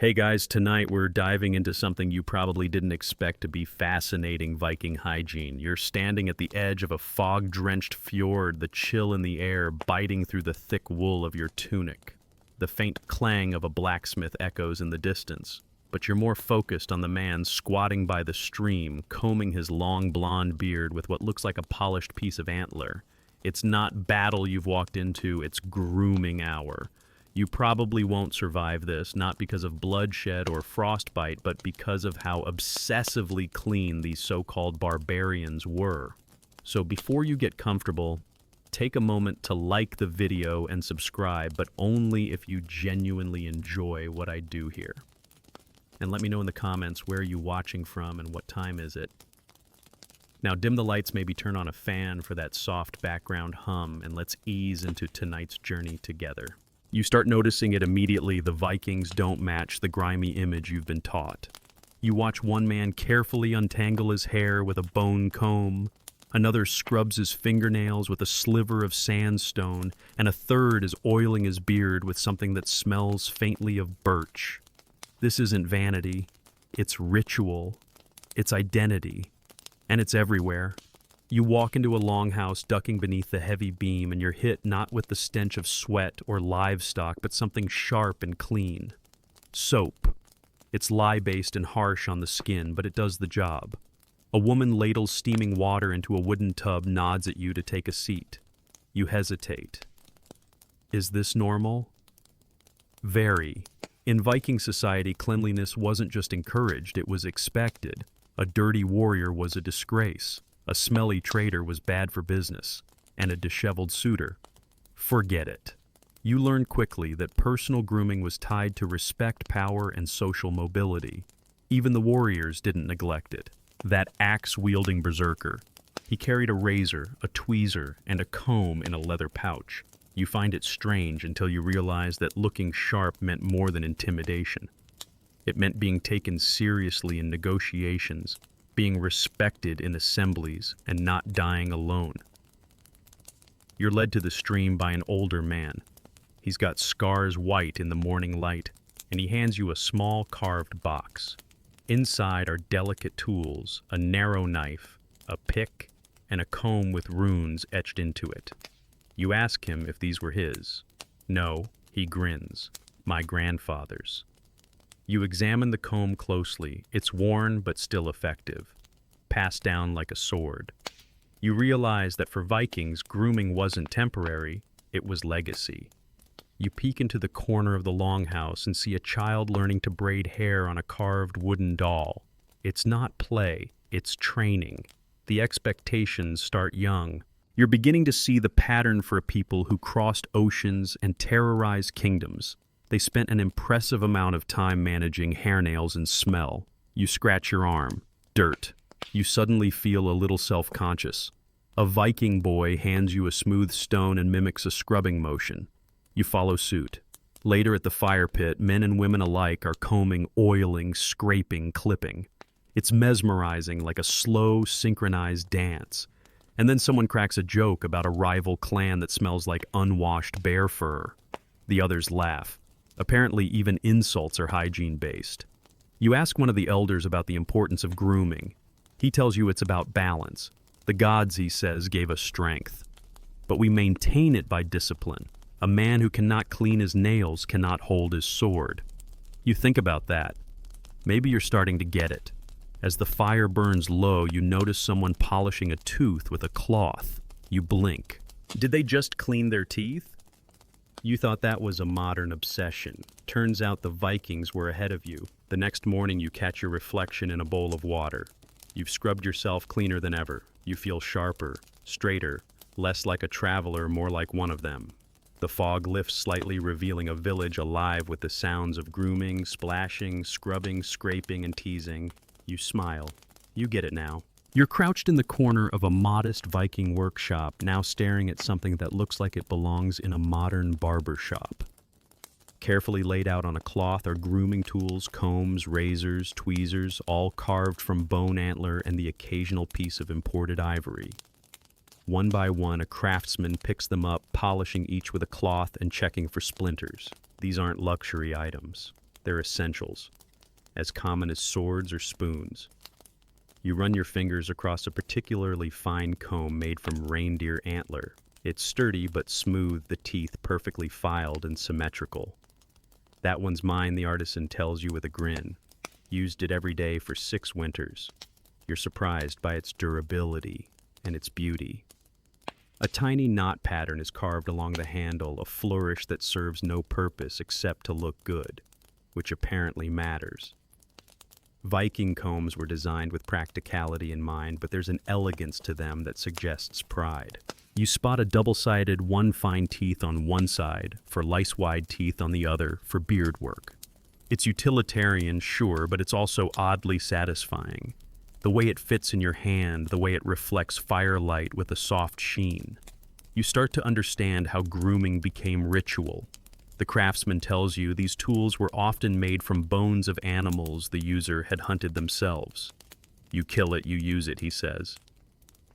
Hey guys, tonight we're diving into something you probably didn't expect to be fascinating Viking hygiene. You're standing at the edge of a fog-drenched fjord, the chill in the air biting through the thick wool of your tunic. The faint clang of a blacksmith echoes in the distance, but you're more focused on the man squatting by the stream, combing his long blonde beard with what looks like a polished piece of antler. It's not battle you've walked into, it's grooming hour. You probably won't survive this, not because of bloodshed or frostbite, but because of how obsessively clean these so-called barbarians were. So before you get comfortable, take a moment to like the video and subscribe, but only if you genuinely enjoy what I do here. And let me know in the comments where you're watching from and what time is it. Now dim the lights, maybe turn on a fan for that soft background hum, and let's ease into tonight's journey together. You start noticing it immediately. The Vikings don't match the grimy image you've been taught. You watch one man carefully untangle his hair with a bone comb, another scrubs his fingernails with a sliver of sandstone, and a third is oiling his beard with something that smells faintly of birch. This isn't vanity, it's ritual, it's identity, and it's everywhere. You walk into a longhouse ducking beneath the heavy beam, and you're hit not with the stench of sweat or livestock, but something sharp and clean. Soap. It's lye-based and harsh on the skin, but it does the job. A woman ladles steaming water into a wooden tub, nods at you to take a seat. You hesitate. Is this normal? Very. In Viking society, cleanliness wasn't just encouraged, it was expected. A dirty warrior was a disgrace. A smelly traitor was bad for business, and a disheveled suitor, forget it. You learn quickly that personal grooming was tied to respect, power, and social mobility. Even the warriors didn't neglect it. That axe-wielding berserker. He carried a razor, a tweezer, and a comb in a leather pouch. You find it strange until you realize that looking sharp meant more than intimidation. It meant being taken seriously in negotiations, being respected in assemblies, and not dying alone. You're led to the stream by an older man. He's got scars white in the morning light, and he hands you a small carved box. Inside are delicate tools, a narrow knife, a pick, and a comb with runes etched into it. You ask him if these were his. No, he grins. My grandfather's. You examine the comb closely. It's worn but still effective, passed down like a sword. You realize that for Vikings, grooming wasn't temporary, it was legacy. You peek into the corner of the longhouse and see a child learning to braid hair on a carved wooden doll. It's not play, it's training. The expectations start young. You're beginning to see the pattern for a people who crossed oceans and terrorized kingdoms. They spent an impressive amount of time managing hairnails and smell. You scratch your arm. Dirt. You suddenly feel a little self-conscious. A Viking boy hands you a smooth stone and mimics a scrubbing motion. You follow suit. Later at the fire pit, men and women alike are combing, oiling, scraping, clipping. It's mesmerizing, like a slow, synchronized dance. And then someone cracks a joke about a rival clan that smells like unwashed bear fur. The others laugh. Apparently, even insults are hygiene-based. You ask one of the elders about the importance of grooming. He tells you it's about balance. The gods, he says, gave us strength. But we maintain it by discipline. A man who cannot clean his nails cannot hold his sword. You think about that. Maybe you're starting to get it. As the fire burns low, you notice someone polishing a tooth with a cloth. You blink. Did they just clean their teeth? You thought that was a modern obsession. Turns out the Vikings were ahead of you. The next morning you catch your reflection in a bowl of water. You've scrubbed yourself cleaner than ever. You feel sharper, straighter, less like a traveler, more like one of them. The fog lifts slightly, revealing a village alive with the sounds of grooming, splashing, scrubbing, scraping, and teasing. You smile. You get it now. You're crouched in the corner of a modest Viking workshop, now staring at something that looks like it belongs in a modern barber shop. Carefully laid out on a cloth are grooming tools, combs, razors, tweezers, all carved from bone antler and the occasional piece of imported ivory. One by one, a craftsman picks them up, polishing each with a cloth and checking for splinters. These aren't luxury items. They're essentials, as common as swords or spoons. You run your fingers across a particularly fine comb made from reindeer antler. It's sturdy but smooth, the teeth perfectly filed and symmetrical. That one's mine, the artisan tells you with a grin. Used it every day for 6 winters. You're surprised by its durability and its beauty. A tiny knot pattern is carved along the handle, a flourish that serves no purpose except to look good, which apparently matters. Viking combs were designed with practicality in mind, but there's an elegance to them that suggests pride. You spot a double-sided one fine teeth on one side for lice-wide teeth on the other for beard work. It's utilitarian, sure, but it's also oddly satisfying. The way it fits in your hand, the way it reflects firelight with a soft sheen. You start to understand how grooming became ritual. The craftsman tells you these tools were often made from bones of animals the user had hunted themselves. You kill it, you use it, he says.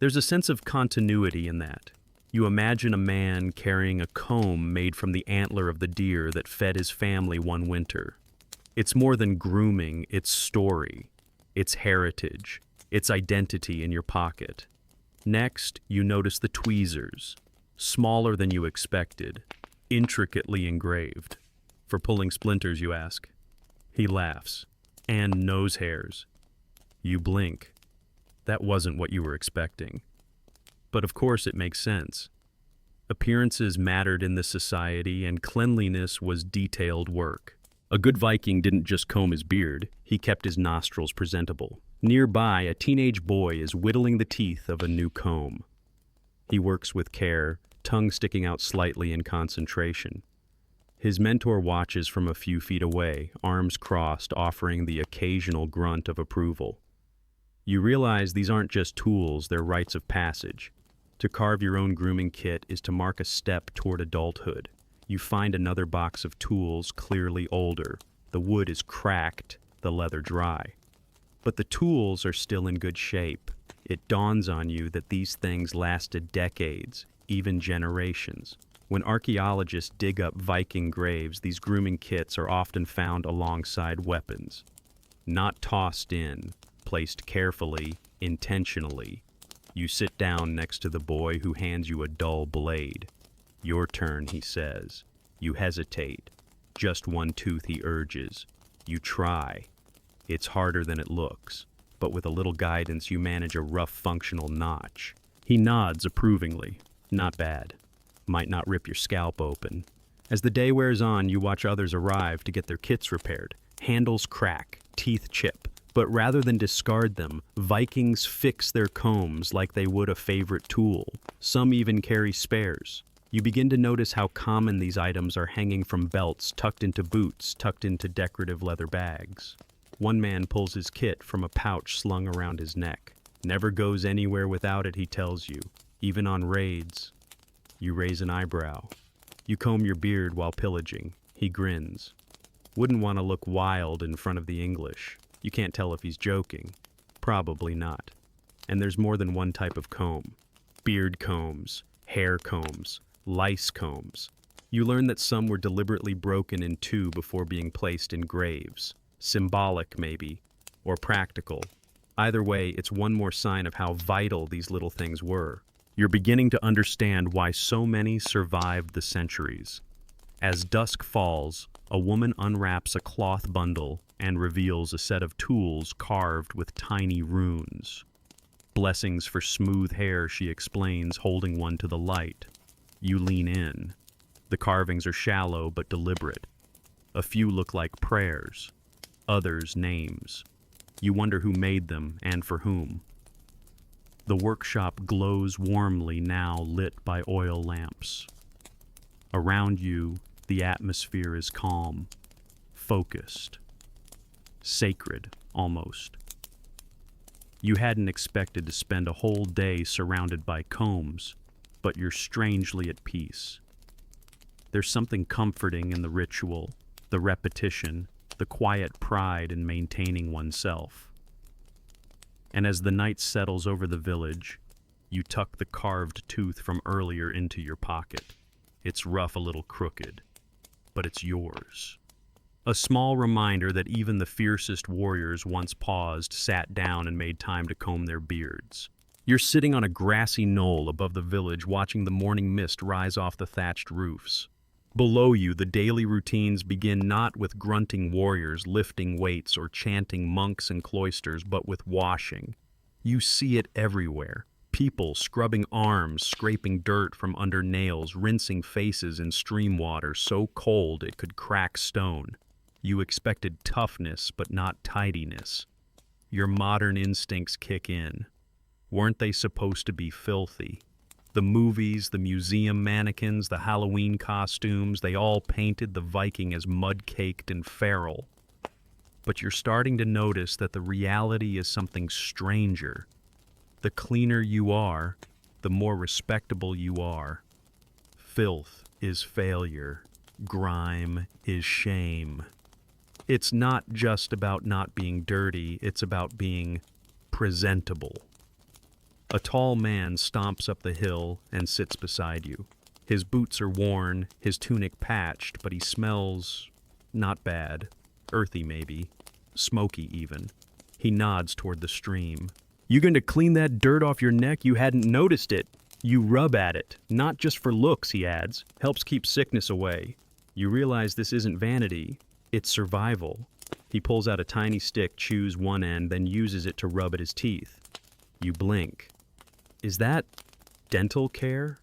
There's a sense of continuity in that. You imagine a man carrying a comb made from the antler of the deer that fed his family one winter. It's more than grooming, it's story, it's heritage, it's identity in your pocket. Next, you notice the tweezers, smaller than you expected, intricately engraved. For pulling splinters, you ask. He laughs. And nose hairs. You blink. That wasn't what you were expecting. But of course it makes sense. Appearances mattered in this society, and cleanliness was detailed work. A good Viking didn't just comb his beard, he kept his nostrils presentable. Nearby, a teenage boy is whittling the teeth of a new comb. He works with care, tongue sticking out slightly in concentration. His mentor watches from a few feet away, arms crossed, offering the occasional grunt of approval. You realize these aren't just tools, they're rites of passage. To carve your own grooming kit is to mark a step toward adulthood. You find another box of tools, clearly older. The wood is cracked, the leather dry. But the tools are still in good shape. It dawns on you that these things lasted decades, even generations. When archaeologists dig up Viking graves, these grooming kits are often found alongside weapons. Not tossed in, placed carefully, intentionally. You sit down next to the boy who hands you a dull blade. Your turn, he says. You hesitate. Just one tooth, he urges. You try. It's harder than it looks, but with a little guidance you manage a rough functional notch. He nods approvingly. Not bad. Might not rip your scalp open. As the day wears on, you watch others arrive to get their kits repaired. Handles crack, teeth chip. But rather than discard them, Vikings fix their combs like they would a favorite tool. Some even carry spares. You begin to notice how common these items are, hanging from belts, tucked into boots, tucked into decorative leather bags. One man pulls his kit from a pouch slung around his neck. Never goes anywhere without it, he tells you, even on raids. You raise an eyebrow. You comb your beard while pillaging. He grins. Wouldn't want to look wild in front of the English. You can't tell if he's joking. Probably not. And there's more than one type of comb. Beard combs, hair combs, lice combs. You learn that some were deliberately broken in two before being placed in graves. Symbolic, maybe, or practical. Either way, it's one more sign of how vital these little things were. You're beginning to understand why so many survived the centuries. As dusk falls, a woman unwraps a cloth bundle and reveals a set of tools carved with tiny runes. Blessings for smooth hair, she explains, holding one to the light. You lean in. The carvings are shallow but deliberate. A few look like prayers, others names. You wonder who made them and for whom. The workshop glows warmly now, lit by oil lamps. Around you, the atmosphere is calm, focused, sacred almost. You hadn't expected to spend a whole day surrounded by combs, but you're strangely at peace. There's something comforting in the ritual, the repetition, the quiet pride in maintaining oneself. And as the night settles over the village, you tuck the carved tooth from earlier into your pocket. It's rough, a little crooked, but it's yours. A small reminder that even the fiercest warriors once paused, sat down, and made time to comb their beards. You're sitting on a grassy knoll above the village, watching the morning mist rise off the thatched roofs. Below you, the daily routines begin not with grunting warriors lifting weights or chanting monks in cloisters, but with washing. You see it everywhere. People scrubbing arms, scraping dirt from under nails, rinsing faces in stream water so cold it could crack stone. You expected toughness, but not tidiness. Your modern instincts kick in. Weren't they supposed to be filthy? The movies, the museum mannequins, the Halloween costumes, they all painted the Viking as mud-caked and feral. But you're starting to notice that the reality is something stranger. The cleaner you are, the more respectable you are. Filth is failure. Grime is shame. It's not just about not being dirty, it's about being presentable. A tall man stomps up the hill and sits beside you. His boots are worn, his tunic patched, but he smells not bad. Earthy maybe, smoky even. He nods toward the stream. You going to clean that dirt off your neck? You hadn't noticed it. You rub at it, not just for looks, he adds. Helps keep sickness away. You realize this isn't vanity. It's survival. He pulls out a tiny stick, chews one end, then uses it to rub at his teeth. You blink. Is that dental care?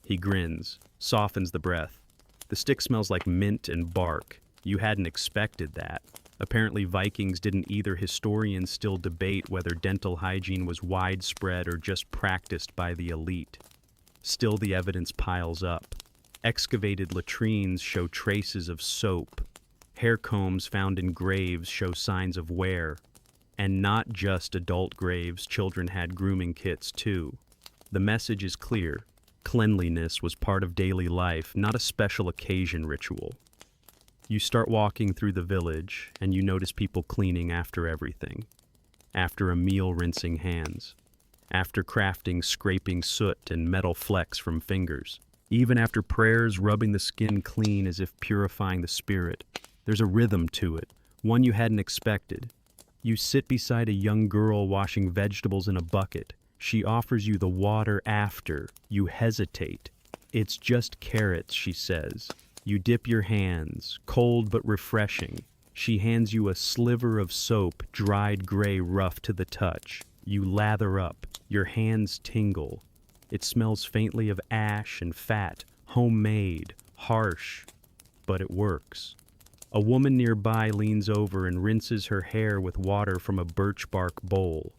He grins, softens the breath. The stick smells like mint and bark. You hadn't expected that. Apparently Vikings didn't either. Historians still debate whether dental hygiene was widespread or just practiced by the elite. Still, the evidence piles up. Excavated latrines show traces of soap. Hair combs found in graves show signs of wear. And not just adult graves, children had grooming kits too. The message is clear. Cleanliness was part of daily life, not a special occasion ritual. You start walking through the village, and you notice people cleaning after everything. After a meal, rinsing hands. After crafting, scraping soot and metal flecks from fingers. Even after prayers, rubbing the skin clean as if purifying the spirit. There's a rhythm to it, one you hadn't expected. You sit beside a young girl washing vegetables in a bucket. She offers you the water after. You hesitate. It's just carrots, she says. You dip your hands, cold but refreshing. She hands you a sliver of soap, dried gray rough to the touch. You lather up. Your hands tingle. It smells faintly of ash and fat, homemade, harsh, but it works. A woman nearby leans over and rinses her hair with water from a birch bark bowl.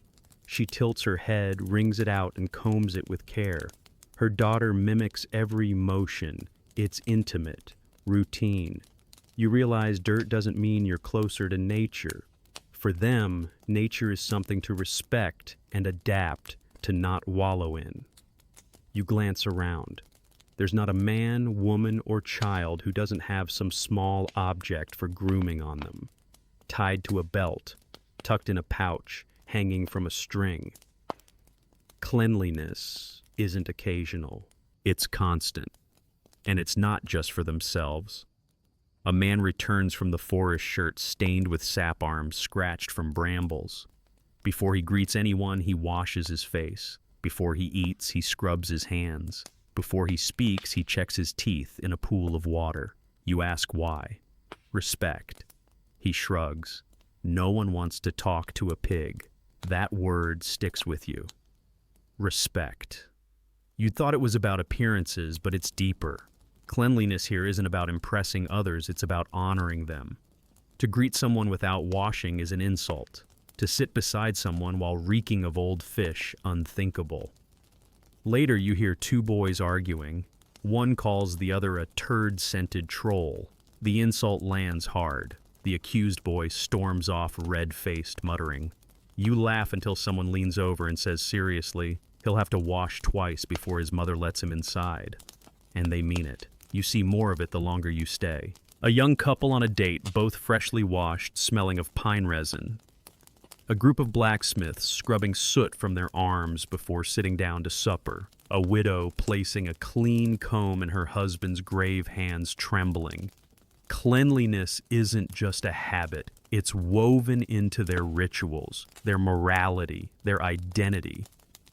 She tilts her head, wrings it out, and combs it with care. Her daughter mimics every motion. It's intimate, routine. You realize dirt doesn't mean you're closer to nature. For them, nature is something to respect and adapt, to not wallow in. You glance around. There's not a man, woman, or child who doesn't have some small object for grooming on them. Tied to a belt, tucked in a pouch, hanging from a string. Cleanliness isn't occasional. It's constant. And it's not just for themselves. A man returns from the forest, shirt stained with sap arms, scratched from brambles. Before he greets anyone, he washes his face. Before he eats, he scrubs his hands. Before he speaks, he checks his teeth in a pool of water. You ask why. Respect. He shrugs. No one wants to talk to a pig. That word sticks with you. Respect. You thought it was about appearances, but it's deeper. Cleanliness here isn't about impressing others, it's about honoring them. To greet someone without washing is an insult. To sit beside someone while reeking of old fish, unthinkable. Later, you hear two boys arguing. One calls the other a turd-scented troll. The insult lands hard. The accused boy storms off, red-faced, muttering. You laugh until someone leans over and says seriously, he'll have to wash twice before his mother lets him inside. And they mean it. You see more of it the longer you stay. A young couple on a date, both freshly washed, smelling of pine resin. A group of blacksmiths scrubbing soot from their arms before sitting down to supper. A widow placing a clean comb in her husband's grave hands, trembling. Cleanliness isn't just a habit, it's woven into their rituals, their morality, their identity.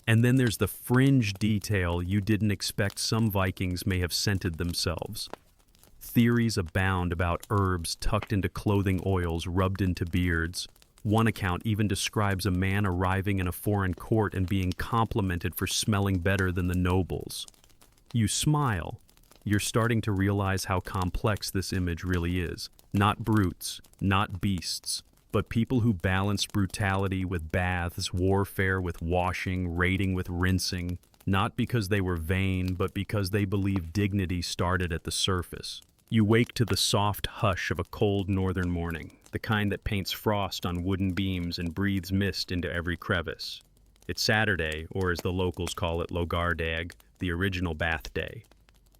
And then there's the fringe detail you didn't expect. Some Vikings may have scented themselves. Theories abound about herbs tucked into clothing oils rubbed into beards. One account even describes a man arriving in a foreign court and being complimented for smelling better than the nobles. You smile. You're starting to realize how complex this image really is. Not brutes, not beasts, but people who balance brutality with baths, warfare with washing, raiding with rinsing, not because they were vain, but because they believed dignity started at the surface. You wake to the soft hush of a cold northern morning, the kind that paints frost on wooden beams and breathes mist into every crevice. It's Saturday, or as the locals call it, Logardag, the original bath day.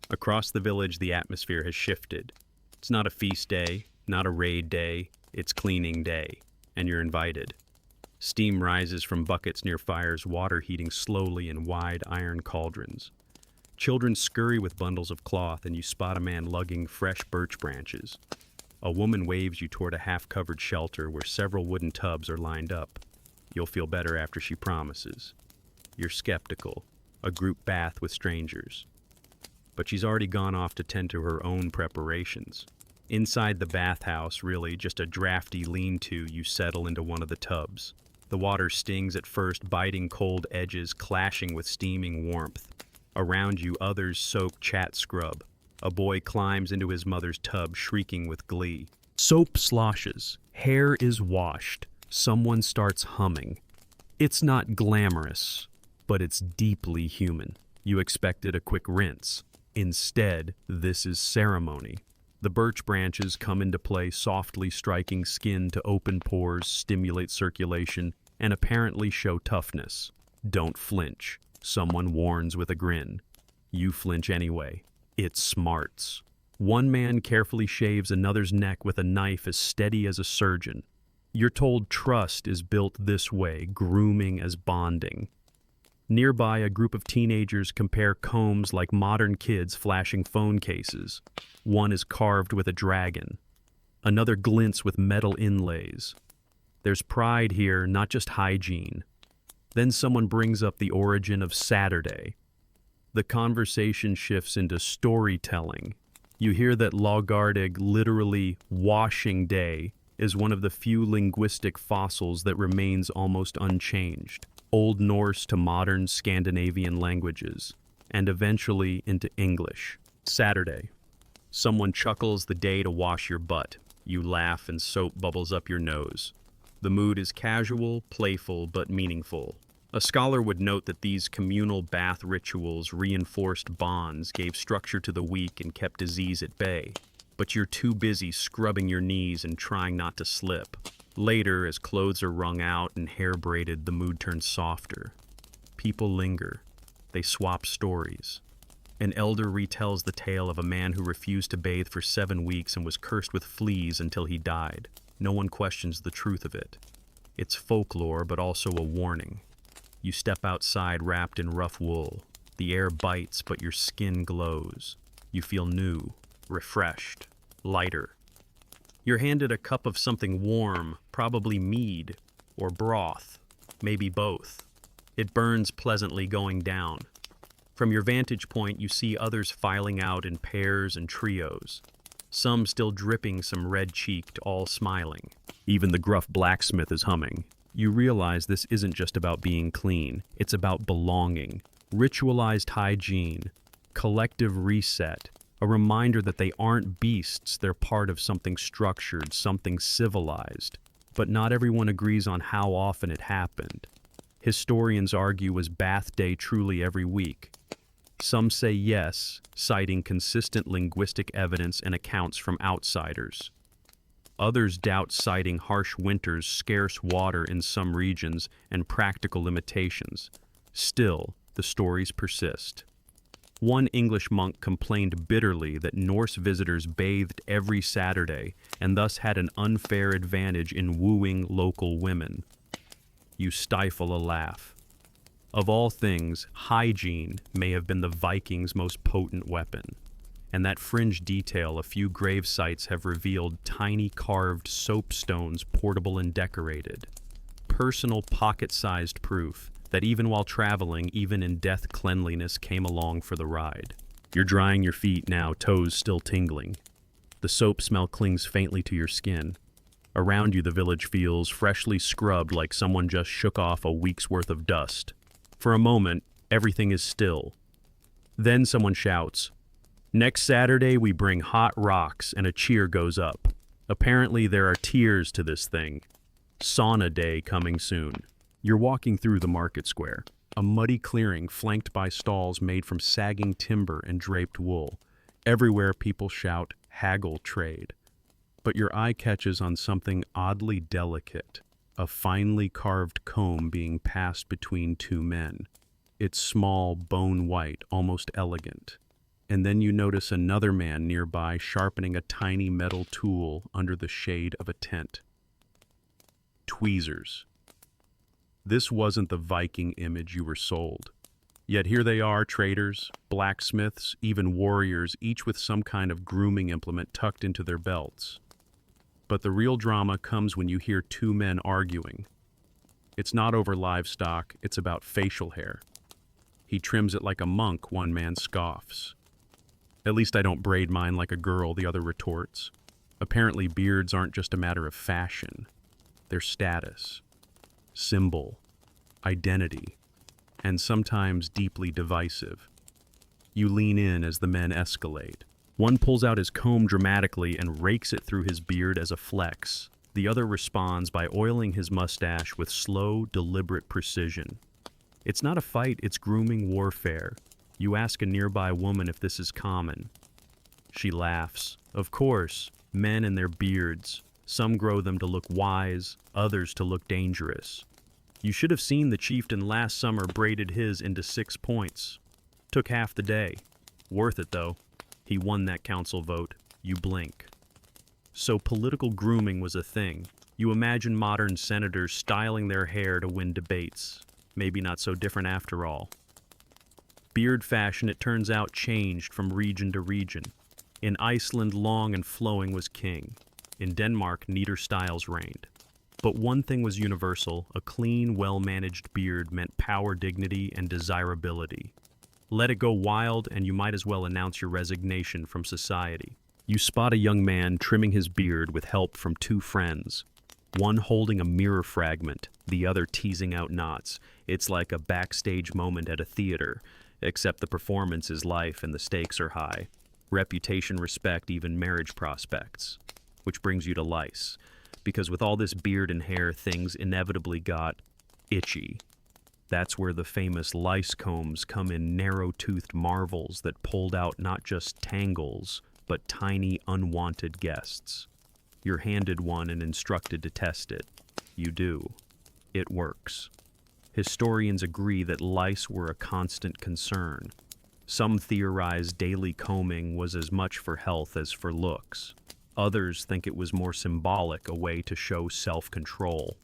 Across the village, the atmosphere has shifted. It's not a feast day, not a raid day, it's cleaning day, and you're invited. Steam rises from buckets near fires, water heating slowly in wide iron cauldrons. Children scurry with bundles of cloth, and you spot a man lugging fresh birch branches. A woman waves you toward a half-covered shelter where several wooden tubs are lined up. You'll feel better after, she promises. You're skeptical, a group bath with strangers. But she's already gone off to tend to her own preparations. Inside the bathhouse, really just a drafty lean-to, you settle into one of the tubs. The water stings at first, biting cold edges, clashing with steaming warmth. Around you, others soak chat scrub. A boy climbs into his mother's tub, shrieking with glee. Soap sloshes. Hair is washed. Someone starts humming. It's not glamorous, but it's deeply human. You expected a quick rinse. Instead, this is ceremony. The birch branches come into play, softly striking skin to open pores, stimulate circulation, and apparently show toughness. Don't flinch, someone warns with a grin. You flinch anyway. It smarts. One man carefully shaves another's neck with a knife as steady as a surgeon. You're told trust is built this way, grooming as bonding. Nearby, a group of teenagers compare combs like modern kids flashing phone cases. One is carved with a dragon. Another glints with metal inlays. There's pride here, not just hygiene. Then someone brings up the origin of Saturday. The conversation shifts into storytelling. You hear that Logardag, literally washing day, is one of the few linguistic fossils that remains almost unchanged. Old Norse to modern Scandinavian languages, and eventually into English. Saturday. Someone chuckles the day to wash your butt. You laugh and soap bubbles up your nose. The mood is casual, playful, but meaningful. A scholar would note that these communal bath rituals reinforced bonds, gave structure to the week, and kept disease at bay. But you're too busy scrubbing your knees and trying not to slip. Later, as clothes are wrung out and hair braided, the mood turns softer. People linger. They swap stories. An elder retells the tale of a man who refused to bathe for 7 weeks and was cursed with fleas until he died. No one questions the truth of it. It's folklore, but also a warning. You step outside wrapped in rough wool. The air bites, but your skin glows. You feel new, refreshed, lighter. You're handed a cup of something warm, probably mead or broth, maybe both. It burns pleasantly going down. From your vantage point, you see others filing out in pairs and trios, some still dripping some red-cheeked, all smiling. Even the gruff blacksmith is humming. You realize this isn't just about being clean, it's about belonging, ritualized hygiene, collective reset, a reminder that they aren't beasts, they're part of something structured, something civilized. But not everyone agrees on how often it happened. Historians argue, was bath day truly every week? Some say yes, citing consistent linguistic evidence and accounts from outsiders. Others doubt, citing harsh winters, scarce water in some regions, and practical limitations. Still, the stories persist. One English monk complained bitterly that Norse visitors bathed every Saturday and thus had an unfair advantage in wooing local women. You stifle a laugh. Of all things, hygiene may have been the Vikings' most potent weapon. And that fringe detail, a few grave sites have revealed tiny carved soapstones, portable and decorated. Personal pocket-sized proof that even while traveling, even in death, cleanliness came along for the ride. You're drying your feet now, toes still tingling. The soap smell clings faintly to your skin. Around you, the village feels freshly scrubbed, like someone just shook off a week's worth of dust. For a moment, everything is still. Then someone shouts, "Next Saturday we bring hot rocks," and a cheer goes up. Apparently there are tiers to this thing. Sauna day coming soon. You're walking through the market square, a muddy clearing flanked by stalls made from sagging timber and draped wool. Everywhere people shout, haggle, trade. But your eye catches on something oddly delicate, a finely carved comb being passed between two men. It's small, bone white, almost elegant. And then you notice another man nearby sharpening a tiny metal tool under the shade of a tent. Tweezers. This wasn't the Viking image you were sold. Yet here they are, traders, blacksmiths, even warriors, each with some kind of grooming implement tucked into their belts. But the real drama comes when you hear two men arguing. It's not over livestock, it's about facial hair. He trims it like a monk, one man scoffs. "At least I don't braid mine like a girl," the other retorts. Apparently beards aren't just a matter of fashion. They're status, symbol, identity, and sometimes deeply divisive. You lean in as the men escalate. One pulls out his comb dramatically and rakes it through his beard as a flex. The other responds by oiling his mustache with slow, deliberate precision. It's not a fight, it's grooming warfare. You ask a nearby woman if this is common. She laughs. Of course, men and their beards. Some grow them to look wise, others to look dangerous. You should have seen the chieftain last summer braided his into 6 points. Took half the day. Worth it, though. He won that council vote. You blink. So political grooming was a thing. You imagine modern senators styling their hair to win debates. Maybe not so different after all. Beard fashion, it turns out, changed from region to region. In Iceland, long and flowing was king. In Denmark, neater styles reigned. But one thing was universal: a clean, well-managed beard meant power, dignity, and desirability. Let it go wild, and you might as well announce your resignation from society. You spot a young man trimming his beard with help from 2 friends. One holding a mirror fragment, the other teasing out knots. It's like a backstage moment at a theater, except the performance is life and the stakes are high. Reputation, respect, even marriage prospects. Which brings you to lice. Because with all this beard and hair, things inevitably got itchy. That's where the famous lice combs come in, narrow-toothed marvels that pulled out not just tangles, but tiny, unwanted guests. You're handed one and instructed to test it. You do. It works. Historians agree that lice were a constant concern. Some theorize daily combing was as much for health as for looks. Others think it was more symbolic, a way to show self-control.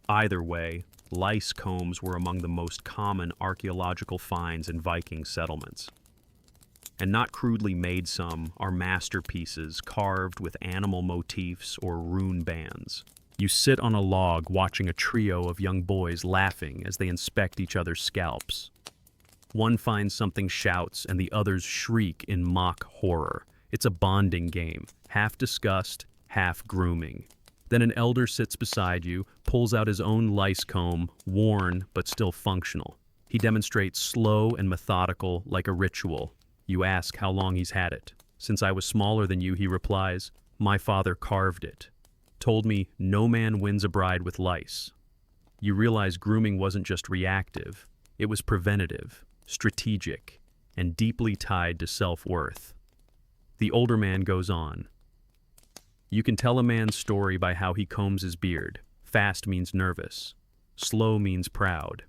Either way, lice combs were among the most common archaeological finds in Viking settlements. And not crudely made, some are masterpieces carved with animal motifs or rune bands. You sit on a log watching a trio of young boys laughing as they inspect each other's scalps. One finds something, shouts, and the others shriek in mock horror. It's a bonding game, half disgust, half grooming. Then an elder sits beside you, pulls out his own lice comb, worn but still functional. He demonstrates slow and methodical, like a ritual. You ask how long he's had it. "Since I was smaller than you," he replies. "My father carved it. Told me no man wins a bride with lice." You realize grooming wasn't just reactive. It was preventative, strategic, and deeply tied to self-worth. The older man goes on. "You can tell a man's story by how he combs his beard. Fast means nervous. Slow means proud.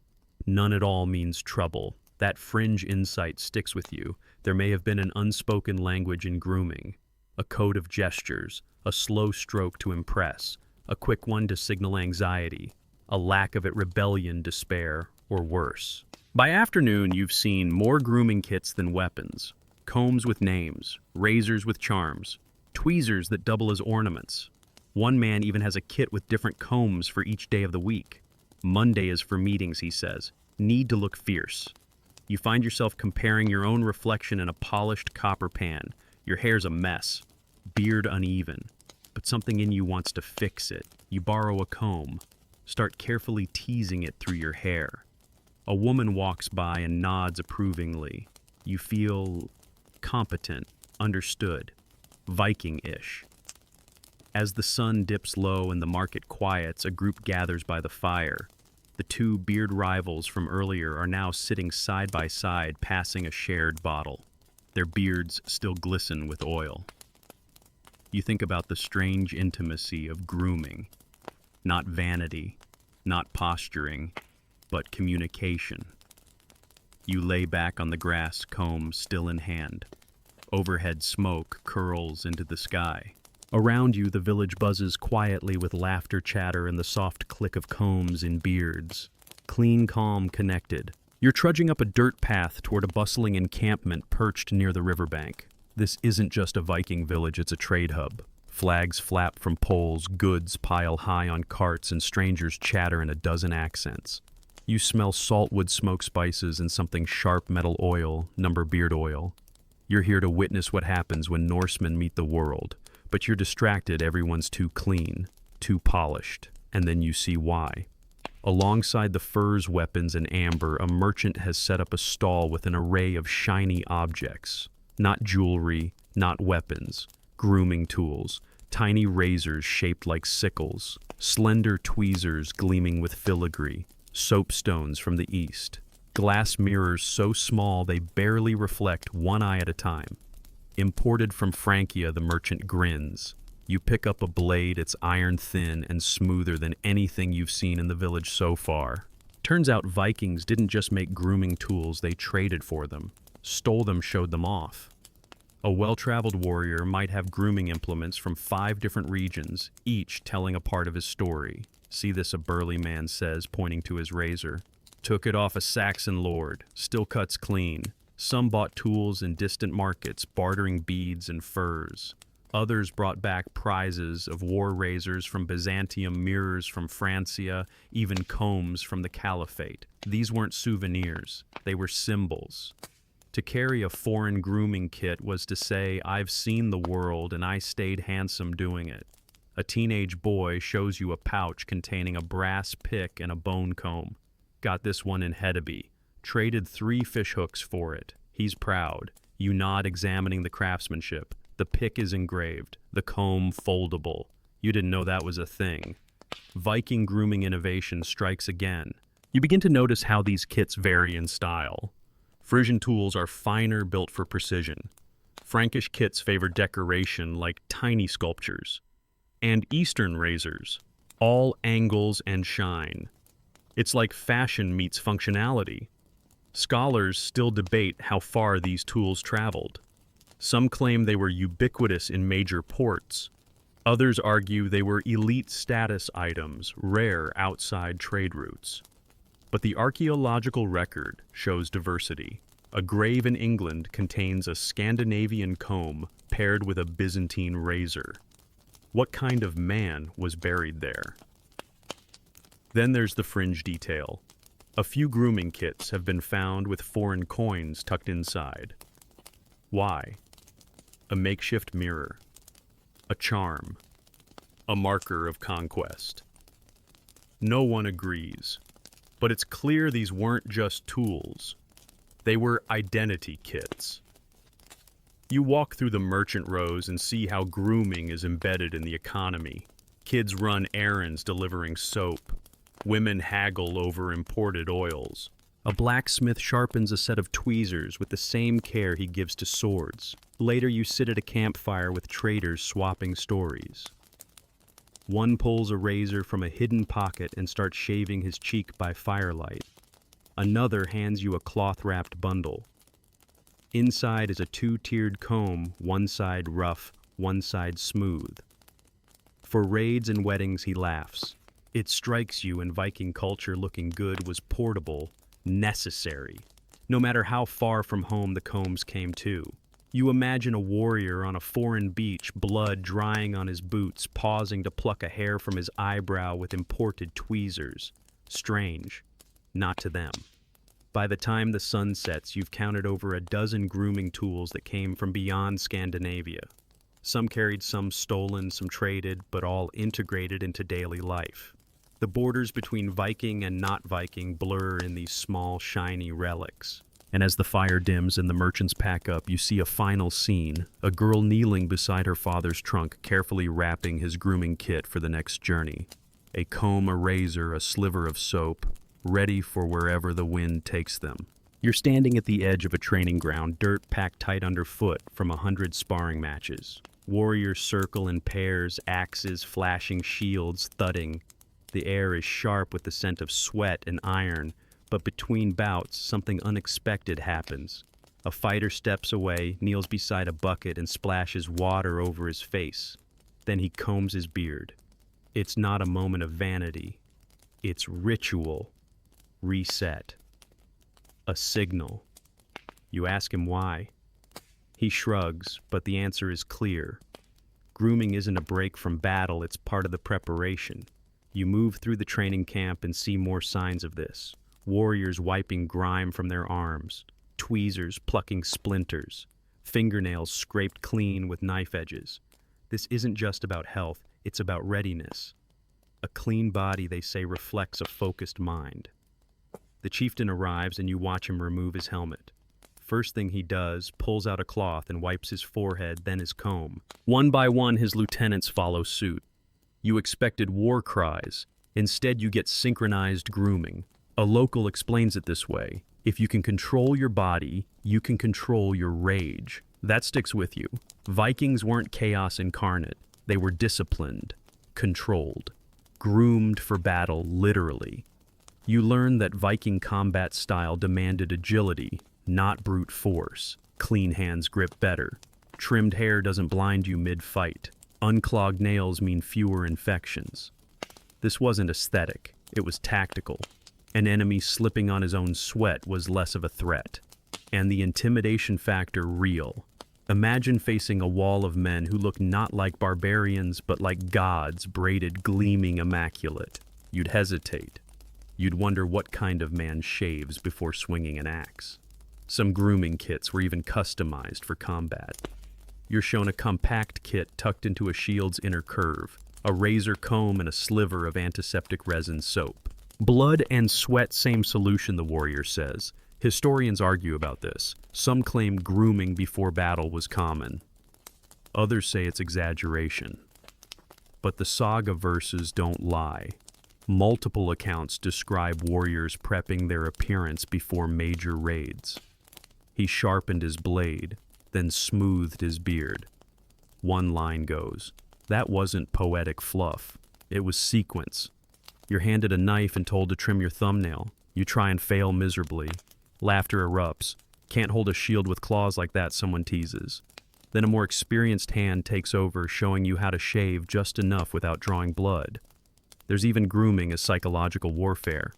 None at all means trouble. That fringe insight sticks with you. There may have been an unspoken language in grooming, a code of gestures, a slow stroke to impress, a quick one to signal anxiety, a lack of it rebellion, despair, or worse. By afternoon, you've seen more grooming kits than weapons. Combs with names, razors with charms, tweezers that double as ornaments. One man even has a kit with different combs for each day of the week. Monday is for meetings, he says. Need to look fierce. You find yourself comparing your own reflection in a polished copper pan. Your hair's a mess, beard uneven, but something in you wants to fix it. You borrow a comb, start carefully teasing it through your hair. A woman walks by and nods approvingly. You feel competent, understood, Viking-ish. As the sun dips low and the market quiets, a group gathers by the fire. The two beard rivals from earlier are now sitting side by side, passing a shared bottle. Their beards still glisten with oil. You think about the strange intimacy of grooming. Not vanity, not posturing, but communication. You lay back on the grass, comb still in hand. Overhead smoke curls into the sky. Around you, the village buzzes quietly with laughter, chatter, and the soft click of combs in beards. Clean, calm, connected. You're trudging up a dirt path toward a bustling encampment perched near the riverbank. This isn't just a Viking village, it's a trade hub. Flags flap from poles, goods pile high on carts, and strangers chatter in a dozen accents. You smell saltwood smoke spices and something sharp metal oil, number beard oil. You're here to witness what happens when Norsemen meet the world. But you're distracted, everyone's too clean, too polished, and then you see why. Alongside the furs, weapons, and amber, a merchant has set up a stall with an array of shiny objects. Not jewelry, not weapons, grooming tools, tiny razors shaped like sickles, slender tweezers gleaming with filigree, soapstones from the east, glass mirrors so small they barely reflect one eye at a time. Imported from Francia, the merchant grins. You pick up a blade, it's iron thin and smoother than anything you've seen in the village so far. Turns out Vikings didn't just make grooming tools, they traded for them. Stole them, showed them off. A well-traveled warrior might have grooming implements from 5 different regions, each telling a part of his story. See this, a burly man says, pointing to his razor. Took it off a Saxon lord, still cuts clean. Some bought tools in distant markets, bartering beads and furs. Others brought back prizes of war razors from Byzantium, mirrors from Francia, even combs from the Caliphate. These weren't souvenirs, they were symbols. To carry a foreign grooming kit was to say, I've seen the world and I stayed handsome doing it. A teenage boy shows you a pouch containing a brass pick and a bone comb. Got this one in Hedeby. Traded 3 fish hooks for it. He's proud. You nod, examining the craftsmanship. The pick is engraved, the comb foldable. You didn't know that was a thing. Viking grooming innovation strikes again. You begin to notice how these kits vary in style. Frisian tools are finer, built for precision. Frankish kits favor decoration like tiny sculptures. And Eastern razors, all angles and shine. It's like fashion meets functionality. Scholars still debate how far these tools traveled. Some claim they were ubiquitous in major ports. Others argue they were elite status items, rare outside trade routes. But the archaeological record shows diversity. A grave in England contains a Scandinavian comb paired with a Byzantine razor. What kind of man was buried there? Then there's the fringe detail. A few grooming kits have been found with foreign coins tucked inside. Why? A makeshift mirror, a charm, a marker of conquest. No one agrees, but it's clear these weren't just tools. They were identity kits. You walk through the merchant rows and see how grooming is embedded in the economy. Kids run errands delivering soap. Women haggle over imported oils. A blacksmith sharpens a set of tweezers with the same care he gives to swords. Later you sit at a campfire with traders swapping stories. One pulls a razor from a hidden pocket and starts shaving his cheek by firelight. Another hands you a cloth-wrapped bundle. Inside is a 2-tiered comb, one side rough, one side smooth. For raids and weddings he laughs. It strikes you in Viking culture looking good was portable, necessary, no matter how far from home the combs came to. You imagine a warrior on a foreign beach, blood drying on his boots, pausing to pluck a hair from his eyebrow with imported tweezers. Strange. Not to them. By the time the sun sets, you've counted over a dozen grooming tools that came from beyond Scandinavia. Some carried, some stolen, some traded, but all integrated into daily life. The borders between Viking and not Viking blur in these small, shiny relics. And as the fire dims and the merchants pack up, you see a final scene, a girl kneeling beside her father's trunk, carefully wrapping his grooming kit for the next journey. A comb, a razor, a sliver of soap, ready for wherever the wind takes them. You're standing at the edge of a training ground, dirt packed tight underfoot from 100 sparring matches. Warriors circle in pairs, axes, flashing shields, thudding. The air is sharp with the scent of sweat and iron, but between bouts, something unexpected happens. A fighter steps away, kneels beside a bucket, and splashes water over his face. Then he combs his beard. It's not a moment of vanity. It's ritual. Reset. A signal. You ask him why. He shrugs, but the answer is clear. Grooming isn't a break from battle, it's part of the preparation. You move through the training camp and see more signs of this. Warriors wiping grime from their arms, tweezers plucking splinters, fingernails scraped clean with knife edges. This isn't just about health, it's about readiness. A clean body, they say, reflects a focused mind. The chieftain arrives and you watch him remove his helmet. First thing he does, pulls out a cloth and wipes his forehead, then his comb. One by one, his lieutenants follow suit. You expected war cries. Instead, you get synchronized grooming. A local explains it this way: if you can control your body, you can control your rage. That sticks with you. Vikings weren't chaos incarnate. They were disciplined, controlled, groomed for battle, literally. You learn that Viking combat style demanded agility, not brute force. Clean hands grip better. Trimmed hair doesn't blind you mid-fight. Unclogged nails mean fewer infections. This wasn't aesthetic, it was tactical. An enemy slipping on his own sweat was less of a threat. And the intimidation factor real. Imagine facing a wall of men who look not like barbarians, but like gods, braided, gleaming, immaculate. You'd hesitate. You'd wonder what kind of man shaves before swinging an axe. Some grooming kits were even customized for combat. You're shown a compact kit tucked into a shield's inner curve, a razor comb and a sliver of antiseptic resin soap. Blood and sweat, same solution, the warrior says. Historians argue about this. Some claim grooming before battle was common. Others say it's exaggeration. But the saga verses don't lie. Multiple accounts describe warriors prepping their appearance before major raids. He sharpened his blade, then smoothed his beard. One line goes, "That wasn't poetic fluff. It was sequence." You're handed a knife and told to trim your thumbnail. You try and fail miserably. Laughter erupts. "Can't hold a shield with claws like that," someone teases. Then a more experienced hand takes over, showing you how to shave just enough without drawing blood. There's even grooming as psychological warfare.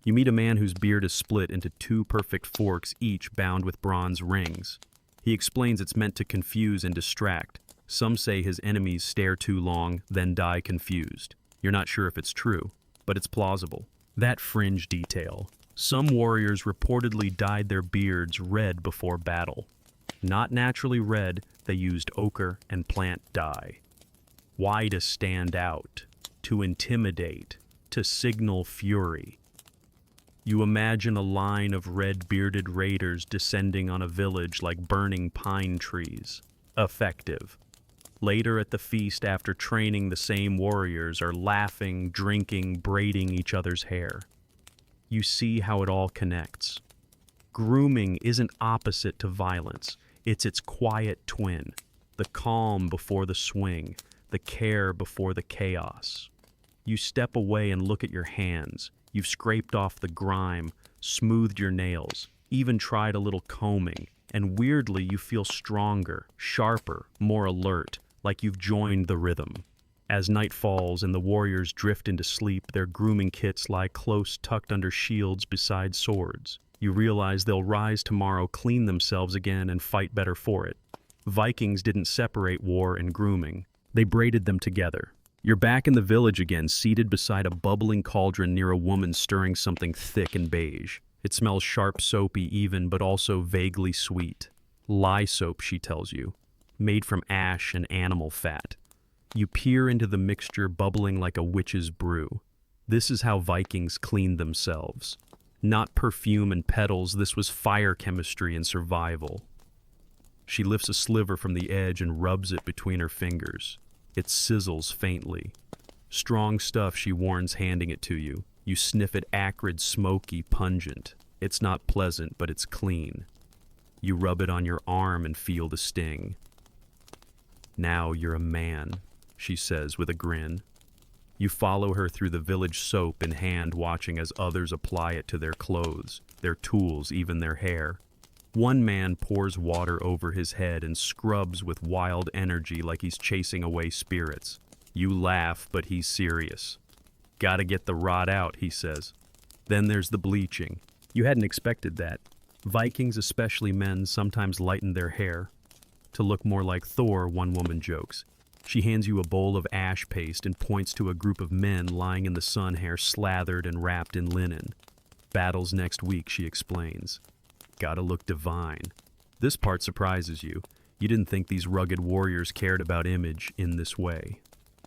You meet a man whose beard is split into 2 perfect forks, each bound with bronze rings. He explains it's meant to confuse and distract. Some say his enemies stare too long, then die confused. You're not sure if it's true, but it's plausible. That fringe detail. Some warriors reportedly dyed their beards red before battle. Not naturally red, they used ochre and plant dye. Why? To stand out, to intimidate, to signal fury. You imagine a line of red-bearded raiders descending on a village like burning pine trees. Effective. Later at the feast, after training, the same warriors are laughing, drinking, braiding each other's hair. You see how it all connects. Grooming isn't opposite to violence. It's its quiet twin. The calm before the swing, the care before the chaos. You step away and look at your hands. You've scraped off the grime, smoothed your nails, even tried a little combing, and weirdly you feel stronger, sharper, more alert, like you've joined the rhythm. As night falls and the warriors drift into sleep, their grooming kits lie close tucked under shields beside swords. You realize they'll rise tomorrow, clean themselves again, and fight better for it. Vikings didn't separate war and grooming. They braided them together. You're back in the village again, seated beside a bubbling cauldron near a woman stirring something thick and beige. It smells sharp, soapy even, but also vaguely sweet. Lye soap, she tells you, made from ash and animal fat. You peer into the mixture, bubbling like a witch's brew. This is how Vikings cleaned themselves. Not perfume and petals, this was fire chemistry and survival. She lifts a sliver from the edge and rubs it between her fingers. It sizzles faintly. Strong stuff, she warns, handing it to you. You sniff it, acrid, smoky, pungent. It's not pleasant, but it's clean. You rub it on your arm and feel the sting. Now you're a man, she says with a grin. You follow her through the village, soap in hand, watching as others apply it to their clothes, their tools, even their hair. One man pours water over his head and scrubs with wild energy like he's chasing away spirits. You laugh, but he's serious. Gotta get the rot out, he says. Then there's the bleaching. You hadn't expected that. Vikings, especially men, sometimes lighten their hair. To look more like Thor, one woman jokes. She hands you a bowl of ash paste and points to a group of men lying in the sun, hair slathered and wrapped in linen. Battles next week, she explains. Gotta look divine. This part surprises you. You didn't think these rugged warriors cared about image in this way.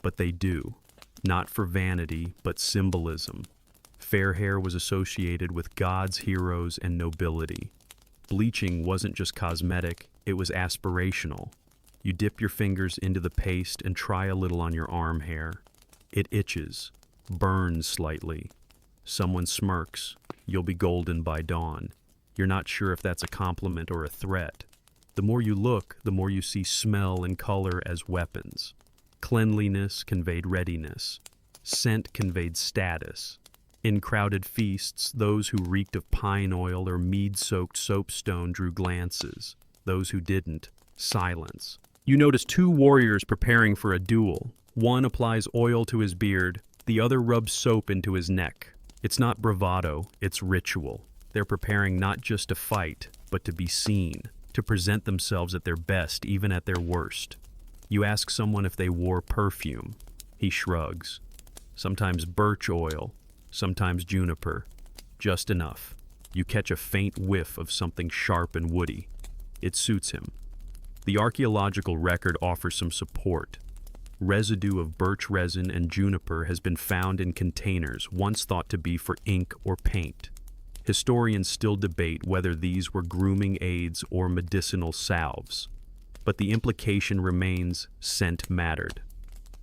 But they do. Not for vanity, but symbolism. Fair hair was associated with gods, heroes, and nobility. Bleaching wasn't just cosmetic, it was aspirational. You dip your fingers into the paste and try a little on your arm hair. It itches, burns slightly. Someone smirks. You'll be golden by dawn. You're not sure if that's a compliment or a threat. The more you look, the more you see smell and color as weapons. Cleanliness conveyed readiness. Scent conveyed status. In crowded feasts, those who reeked of pine oil or mead-soaked soapstone drew glances. Those who didn't, silence. You notice two warriors preparing for a duel. One applies oil to his beard, the other rubs soap into his neck. It's not bravado, it's ritual. They're preparing not just to fight, but to be seen, to present themselves at their best, even at their worst. You ask someone if they wore perfume. He shrugs. Sometimes birch oil, sometimes juniper. Just enough. You catch a faint whiff of something sharp and woody. It suits him. The archaeological record offers some support. Residue of birch resin and juniper has been found in containers once thought to be for ink or paint. Historians still debate whether these were grooming aids or medicinal salves. But the implication remains scent mattered.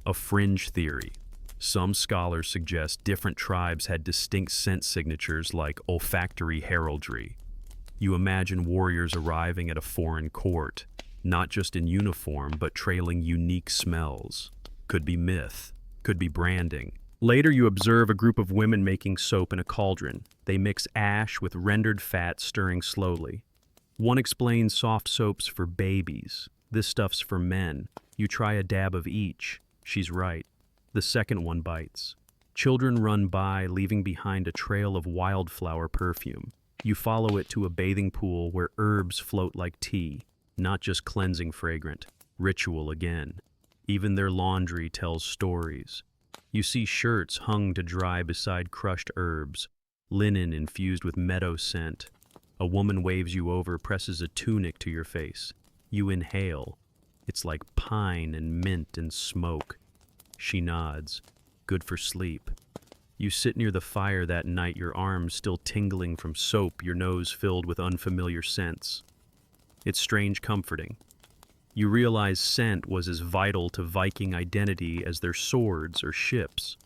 A fringe theory. Some scholars suggest different tribes had distinct scent signatures like olfactory heraldry. You imagine warriors arriving at a foreign court, not just in uniform, but trailing unique smells. Could be myth, could be branding. Later you observe a group of women making soap in a cauldron. They mix ash with rendered fat, stirring slowly. One explains soft soaps for babies. This stuff's for men. You try a dab of each. She's right. The second one bites. Children run by, leaving behind a trail of wildflower perfume. You follow it to a bathing pool where herbs float like tea. Not just cleansing fragrant, ritual again. Even their laundry tells stories. You see shirts hung to dry beside crushed herbs, linen infused with meadow scent. A woman waves you over, presses a tunic to your face. You inhale. It's like pine and mint and smoke. She nods. Good for sleep. You sit near the fire that night, your arms still tingling from soap, your nose filled with unfamiliar scents. It's strange comforting. You realize scent was as vital to Viking identity as their swords or ships.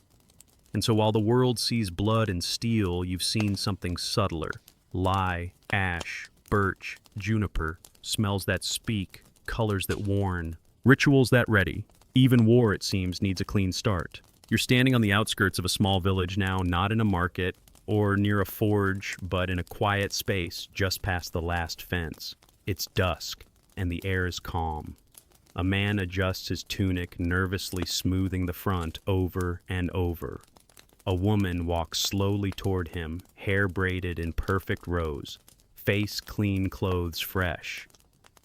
And so while the world sees blood and steel, you've seen something subtler. Lye, ash, birch, juniper, smells that speak, colors that warn, rituals that ready. Even war, it seems, needs a clean start. You're standing on the outskirts of a small village now, not in a market or near a forge, but in a quiet space just past the last fence. It's dusk, and the air is calm. A man adjusts his tunic, nervously smoothing the front over and over. A woman walks slowly toward him, hair braided in perfect rows, face clean, clothes fresh.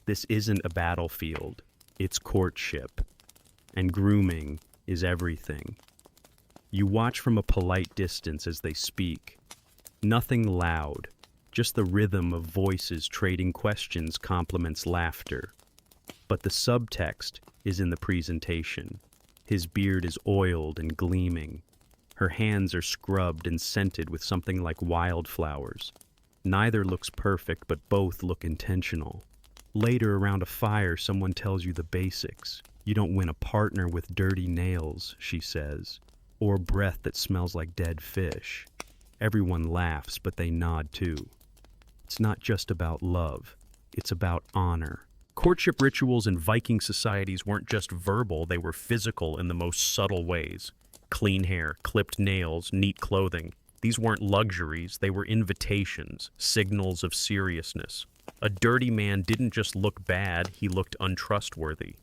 This isn't a battlefield, it's courtship. And grooming is everything. You watch from a polite distance as they speak. Nothing loud, just the rhythm of voices trading questions complements laughter. But the subtext is in the presentation. His beard is oiled and gleaming. Her hands are scrubbed and scented with something like wildflowers. Neither looks perfect, but both look intentional. Later, around a fire, someone tells you the basics. You don't win a partner with dirty nails, she says, or breath that smells like dead fish. Everyone laughs, but they nod too. It's not just about love, it's about honor. Courtship rituals in Viking societies weren't just verbal, they were physical in the most subtle ways. Clean hair, clipped nails, neat clothing. These weren't luxuries, they were invitations, signals of seriousness. A dirty man didn't just look bad, he looked untrustworthy.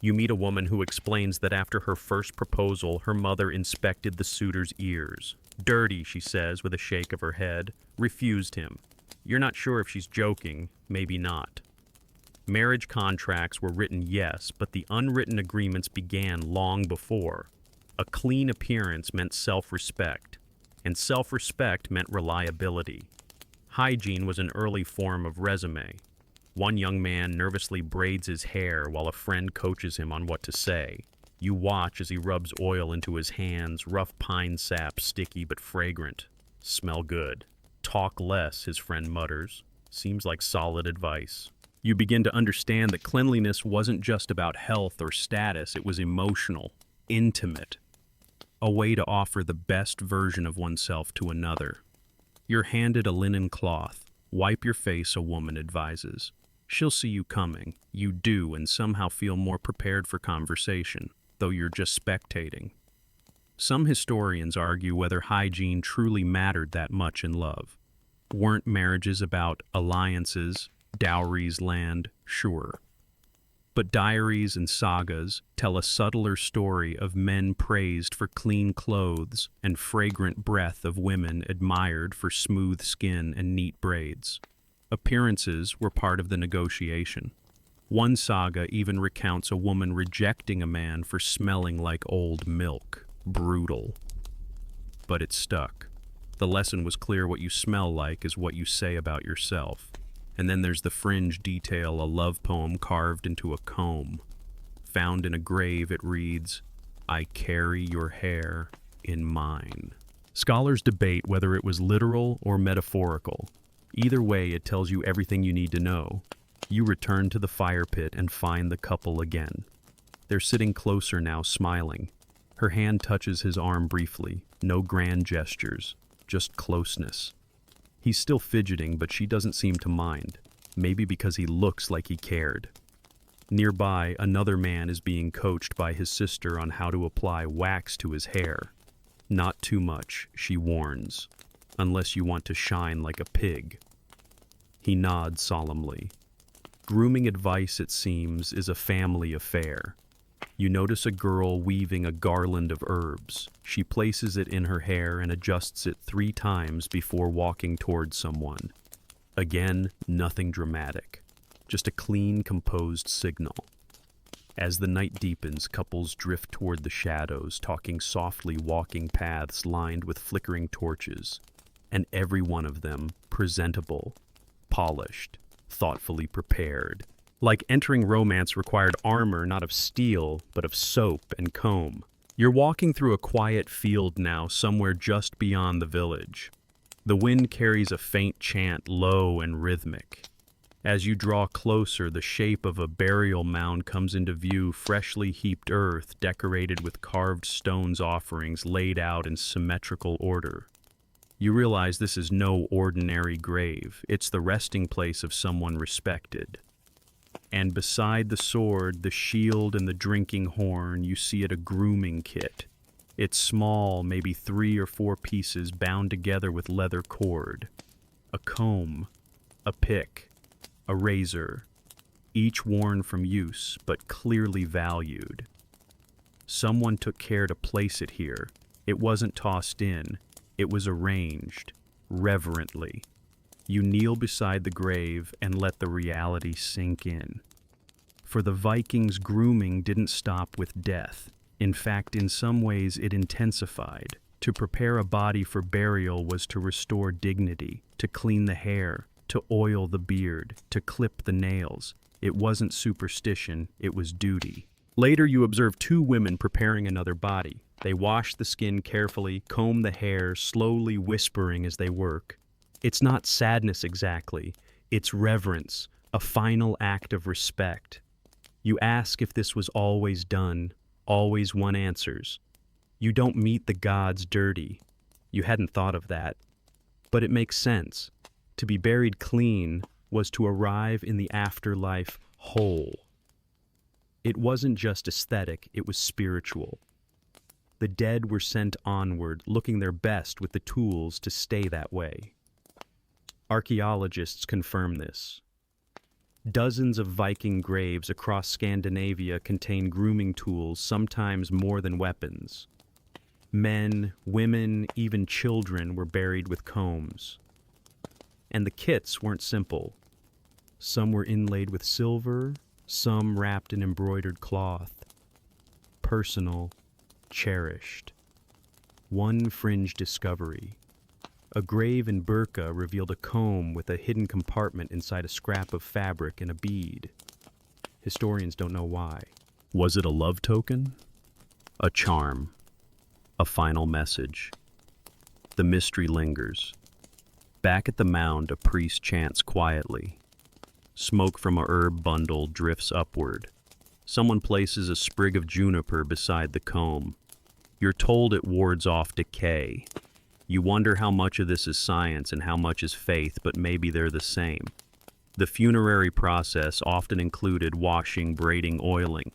You meet a woman who explains that after her first proposal, her mother inspected the suitor's ears. Dirty, she says with a shake of her head, refused him. You're not sure if she's joking, maybe not. Marriage contracts were written, yes, but the unwritten agreements began long before. A clean appearance meant self-respect, and self-respect meant reliability. Hygiene was an early form of resume. One young man nervously braids his hair while a friend coaches him on what to say. You watch as he rubs oil into his hands, rough pine sap, sticky but fragrant. Smell good. Talk less, his friend mutters. Seems like solid advice. You begin to understand that cleanliness wasn't just about health or status, it was emotional, intimate. A way to offer the best version of oneself to another. You're handed a linen cloth. Wipe your face, a woman advises. She'll see you coming. You do, and somehow feel more prepared for conversation, though you're just spectating. Some historians argue whether hygiene truly mattered that much in love. Weren't marriages about alliances, dowries, land? Sure. But diaries and sagas tell a subtler story of men praised for clean clothes and fragrant breath of women admired for smooth skin and neat braids. Appearances were part of the negotiation. One saga even recounts a woman rejecting a man for smelling like old milk. Brutal. But it stuck. The lesson was clear: what you smell like is what you say about yourself. And then there's the fringe detail, a love poem carved into a comb. Found in a grave, it reads, "I carry your hair in mine." Scholars debate whether it was literal or metaphorical. Either way, it tells you everything you need to know. You return to the fire pit and find the couple again. They're sitting closer now, smiling. Her hand touches his arm briefly. No grand gestures, just closeness. He's still fidgeting, but she doesn't seem to mind. Maybe because he looks like he cared. Nearby, another man is being coached by his sister on how to apply wax to his hair. Not too much, she warns, unless you want to shine like a pig. He nods solemnly. Grooming advice, it seems, is a family affair. You notice a girl weaving a garland of herbs. She places it in her hair and adjusts it 3 times before walking towards someone. Again, nothing dramatic, just a clean, composed signal. As the night deepens, couples drift toward the shadows, talking softly, walking paths lined with flickering torches, and every one of them presentable, polished, thoughtfully prepared. Like entering romance required armor not of steel, but of soap and comb. You're walking through a quiet field now, somewhere just beyond the village. The wind carries a faint chant, low and rhythmic. As you draw closer, the shape of a burial mound comes into view, freshly heaped earth, decorated with carved stones offerings laid out in symmetrical order. You realize this is no ordinary grave. It's the resting place of someone respected. And beside the sword, the shield, and the drinking horn, you see it a grooming kit. It's small, maybe 3 or 4 pieces bound together with leather cord. A comb, a pick, a razor, each worn from use, but clearly valued. Someone took care to place it here, It wasn't tossed in, it was arranged, reverently. You kneel beside the grave and let the reality sink in. For the Vikings, grooming didn't stop with death. In fact, in some ways it intensified. To prepare a body for burial was to restore dignity, to clean the hair, to oil the beard, to clip the nails. It wasn't superstition, it was duty. Later you observe two women preparing another body. They wash the skin carefully, comb the hair, slowly whispering as they work. It's not sadness exactly, it's reverence, a final act of respect. You ask if this was always done, always one answers. You don't meet the gods dirty. You hadn't thought of that. But it makes sense. To be buried clean was to arrive in the afterlife whole. It wasn't just aesthetic, it was spiritual. The dead were sent onward, looking their best with the tools to stay that way. Archaeologists confirm this. Dozens of Viking graves across Scandinavia contain grooming tools, sometimes more than weapons. Men, women, even children were buried with combs. And the kits weren't simple. Some were inlaid with silver, some wrapped in embroidered cloth. Personal, cherished. One fringe discovery. A grave in Burka revealed a comb with a hidden compartment inside a scrap of fabric and a bead. Historians don't know why. Was it a love token? A charm? A final message? The mystery lingers. Back at the mound, a priest chants quietly. Smoke from a herb bundle drifts upward. Someone places a sprig of juniper beside the comb. You're told it wards off decay. You wonder how much of this is science and how much is faith, but maybe they're the same. The funerary process often included washing, braiding, oiling.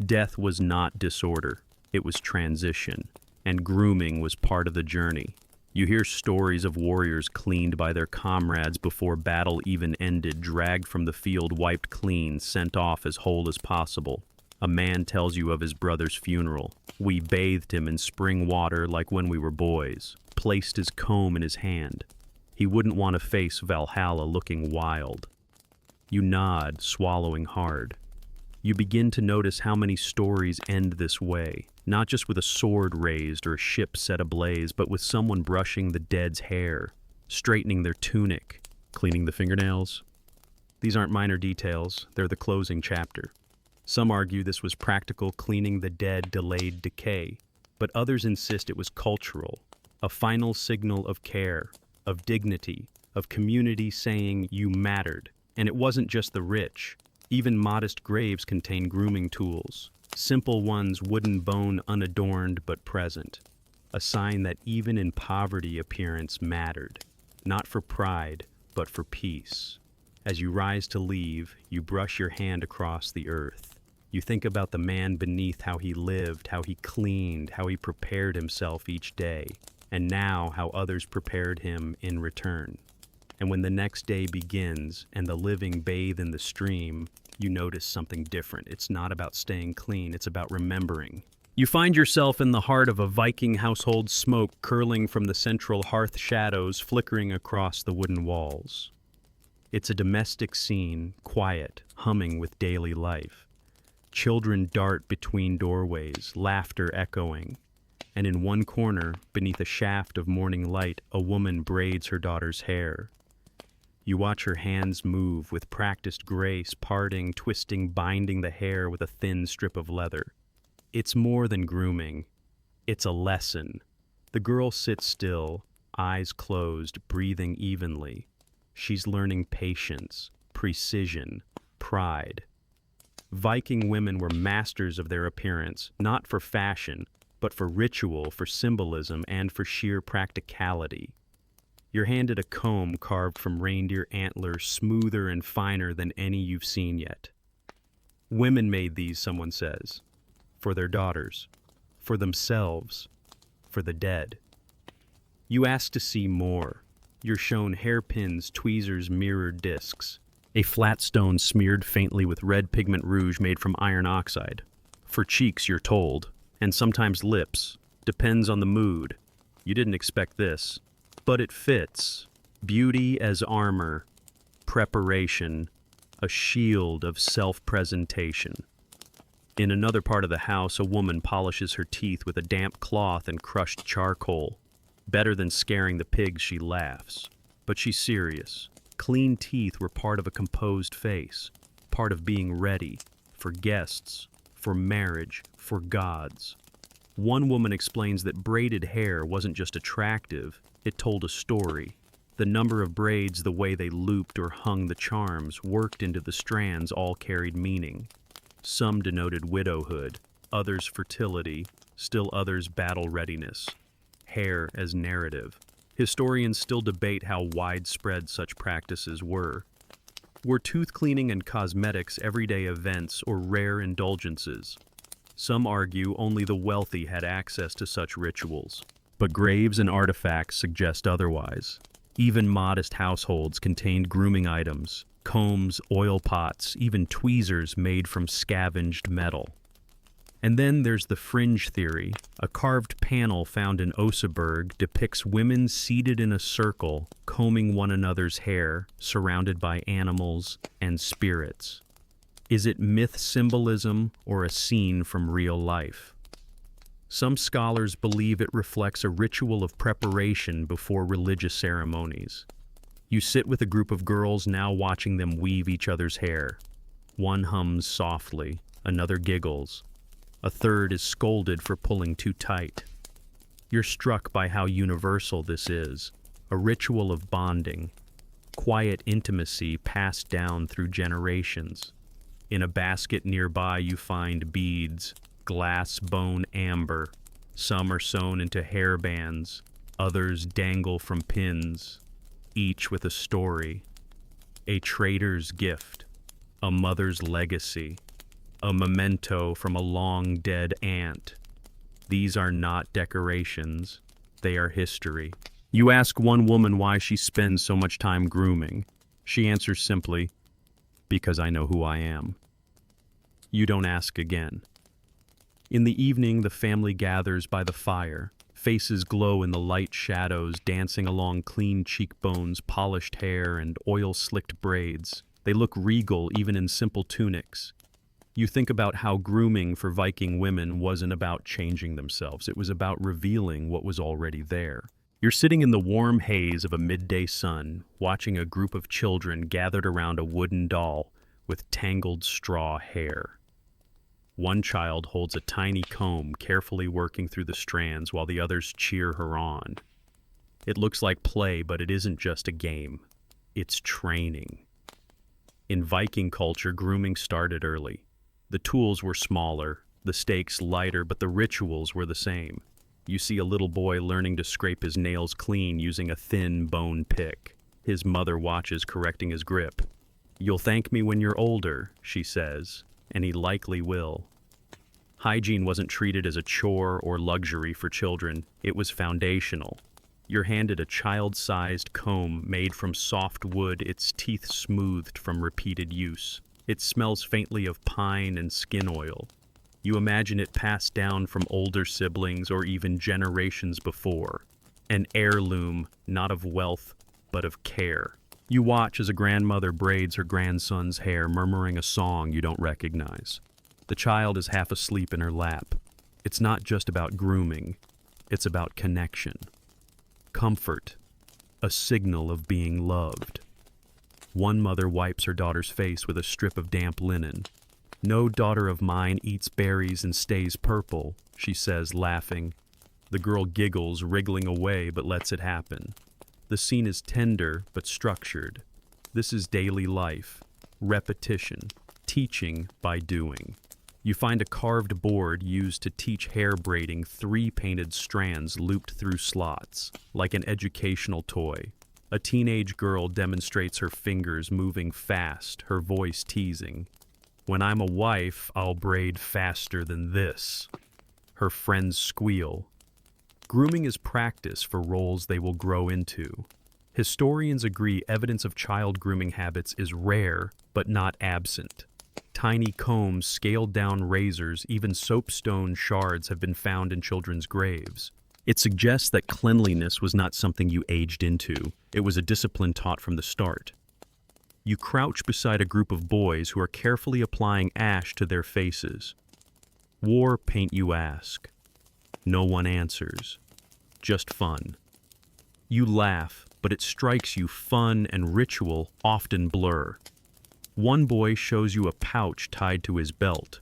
Death was not disorder, it was transition, and grooming was part of the journey. You hear stories of warriors cleaned by their comrades before battle even ended, dragged from the field, wiped clean, sent off as whole as possible. A man tells you of his brother's funeral. We bathed him in spring water like when we were boys, placed his comb in his hand. He wouldn't want to face Valhalla looking wild. You nod, swallowing hard. You begin to notice how many stories end this way, not just with a sword raised or a ship set ablaze, but with someone brushing the dead's hair, straightening their tunic, cleaning the fingernails. These aren't minor details, they're the closing chapter. Some argue this was practical cleaning the dead delayed decay, but others insist it was cultural, a final signal of care, of dignity, of community saying you mattered. And it wasn't just the rich. Even modest graves contain grooming tools. Simple ones, wooden bone unadorned but present. A sign that even in poverty appearance mattered. Not for pride, but for peace. As you rise to leave, you brush your hand across the earth. You think about the man beneath, how he lived, how he cleaned, how he prepared himself each day, and now how others prepared him in return. And when the next day begins and the living bathe in the stream, you notice something different. It's not about staying clean, it's about remembering. You find yourself in the heart of a Viking household, smoke curling from the central hearth shadows flickering across the wooden walls. It's a domestic scene, quiet, humming with daily life. Children dart between doorways, laughter echoing. And in one corner, beneath a shaft of morning light, a woman braids her daughter's hair. You watch her hands move with practiced grace, parting, twisting, binding the hair with a thin strip of leather. It's more than grooming. It's a lesson. The girl sits still, eyes closed, breathing evenly. She's learning patience, precision, pride. Viking women were masters of their appearance, not for fashion, but for ritual, for symbolism, and for sheer practicality. You're handed a comb carved from reindeer antlers, smoother and finer than any you've seen yet. Women made these, someone says, for their daughters, for themselves, for the dead. You ask to see more. You're shown hairpins, tweezers, mirrored discs. A flat stone smeared faintly with red pigment rouge made from iron oxide. For cheeks, you're told, and sometimes lips. Depends on the mood. You didn't expect this, but it fits. Beauty as armor, preparation, a shield of self-presentation. In another part of the house, a woman polishes her teeth with a damp cloth and crushed charcoal. Better than scaring the pigs, she laughs. But she's serious. Clean teeth were part of a composed face, part of being ready, for guests, for marriage, for gods. One woman explains that braided hair wasn't just attractive, it told a story. The number of braids, the way they looped or hung the charms, worked into the strands all carried meaning. Some denoted widowhood, others fertility, still others battle readiness. Hair as narrative. Historians still debate how widespread such practices were. Were tooth cleaning and cosmetics everyday events or rare indulgences? Some argue only the wealthy had access to such rituals, but graves and artifacts suggest otherwise. Even modest households contained grooming items, combs, oil pots, even tweezers made from scavenged metal. And then there's the fringe theory. A carved panel found in Oseberg depicts women seated in a circle, combing one another's hair, surrounded by animals and spirits. Is it myth symbolism or a scene from real life? Some scholars believe it reflects a ritual of preparation before religious ceremonies. You sit with a group of girls now watching them weave each other's hair. One hums softly, another giggles. A third is scolded for pulling too tight. You're struck by how universal this is, a ritual of bonding, quiet intimacy passed down through generations. In a basket nearby you find beads, glass bone amber. Some are sewn into hair bands, others dangle from pins, each with a story. A trader's gift, a mother's legacy, a memento from a long-dead aunt. These are not decorations, they are history. You ask one woman why she spends so much time grooming. She answers simply, "Because I know who I am." You don't ask again. In the evening, the family gathers by the fire. Faces glow in the light shadows, dancing along clean cheekbones, polished hair, and oil-slicked braids. They look regal even in simple tunics. You think about how grooming for Viking women wasn't about changing themselves. It was about revealing what was already there. You're sitting in the warm haze of a midday sun, watching a group of children gathered around a wooden doll with tangled straw hair. One child holds a tiny comb, carefully working through the strands while the others cheer her on. It looks like play, but it isn't just a game. It's training. In Viking culture, grooming started early. The tools were smaller, the stakes lighter, but the rituals were the same. You see a little boy learning to scrape his nails clean using a thin bone pick. His mother watches, correcting his grip. "You'll thank me when you're older," she says, and he likely will. Hygiene wasn't treated as a chore or luxury for children. It was foundational. You're handed a child-sized comb made from soft wood, its teeth smoothed from repeated use. It smells faintly of pine and skin oil. You imagine it passed down from older siblings or even generations before. An heirloom, not of wealth, but of care. You watch as a grandmother braids her grandson's hair, murmuring a song you don't recognize. The child is half asleep in her lap. It's not just about grooming. It's about connection. Comfort. A signal of being loved. One mother wipes her daughter's face with a strip of damp linen. "No daughter of mine eats berries and stays purple," she says, laughing. The girl giggles, wriggling away, but lets it happen. The scene is tender, but structured. This is daily life. Repetition. Teaching by doing. You find a carved board used to teach hair braiding, 3 painted strands looped through slots, like an educational toy. A teenage girl demonstrates her fingers moving fast, her voice teasing. "When I'm a wife, I'll braid faster than this." Her friends squeal. Grooming is practice for roles they will grow into. Historians agree evidence of child grooming habits is rare, but not absent. Tiny combs, scaled-down razors, even soapstone shards have been found in children's graves. It suggests that cleanliness was not something you aged into. It was a discipline taught from the start. You crouch beside a group of boys who are carefully applying ash to their faces. War paint, you ask. No one answers. Just fun. You laugh, but it strikes you fun and ritual often blur. One boy shows you a pouch tied to his belt.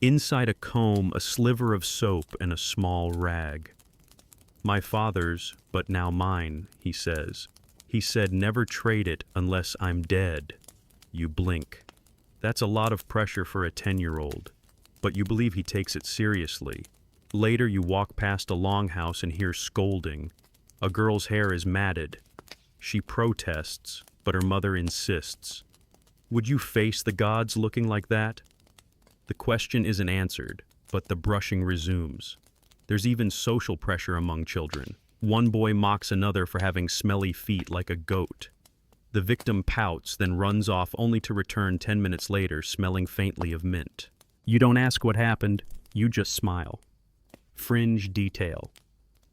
Inside a comb, a sliver of soap and a small rag. My father's, but now mine, he says. He said never trade it unless I'm dead. You blink. That's a lot of pressure for a 10-year-old, but you believe he takes it seriously. Later you walk past a longhouse and hear scolding. A girl's hair is matted. She protests, but her mother insists. Would you face the gods looking like that? The question isn't answered, but the brushing resumes. There's even social pressure among children. One boy mocks another for having smelly feet like a goat. The victim pouts, then runs off only to return 10 minutes later smelling faintly of mint. You don't ask what happened, you just smile. Fringe detail.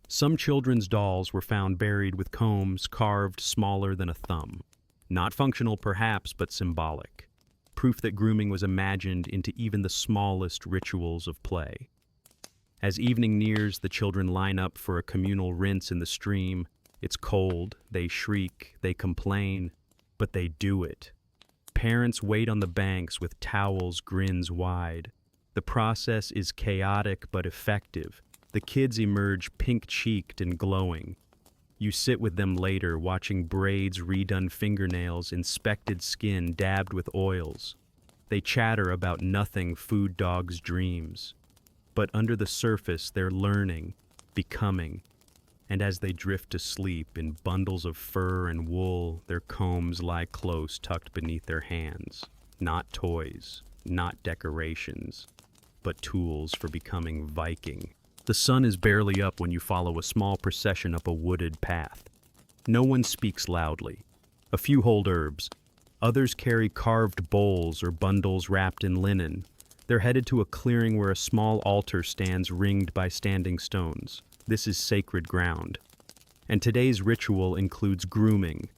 Some children's dolls were found buried with combs carved smaller than a thumb. Not functional perhaps, but symbolic. Proof that grooming was imagined into even the smallest rituals of play. As evening nears, the children line up for a communal rinse in the stream. It's cold, they shriek, they complain, but they do it. Parents wait on the banks with towels, grins wide. The process is chaotic but effective. The kids emerge pink-cheeked and glowing. You sit with them later, watching braids, redone fingernails, inspected skin dabbed with oils. They chatter about nothing food dogs' dreams. But under the surface, they're learning, becoming. And as they drift to sleep in bundles of fur and wool, their combs lie close tucked beneath their hands. Not toys, not decorations, but tools for becoming Viking. The sun is barely up when you follow a small procession up a wooded path. No one speaks loudly. A few hold herbs. Others carry carved bowls or bundles wrapped in linen. They're headed to a clearing where a small altar stands ringed by standing stones. This is sacred ground. And today's ritual includes grooming.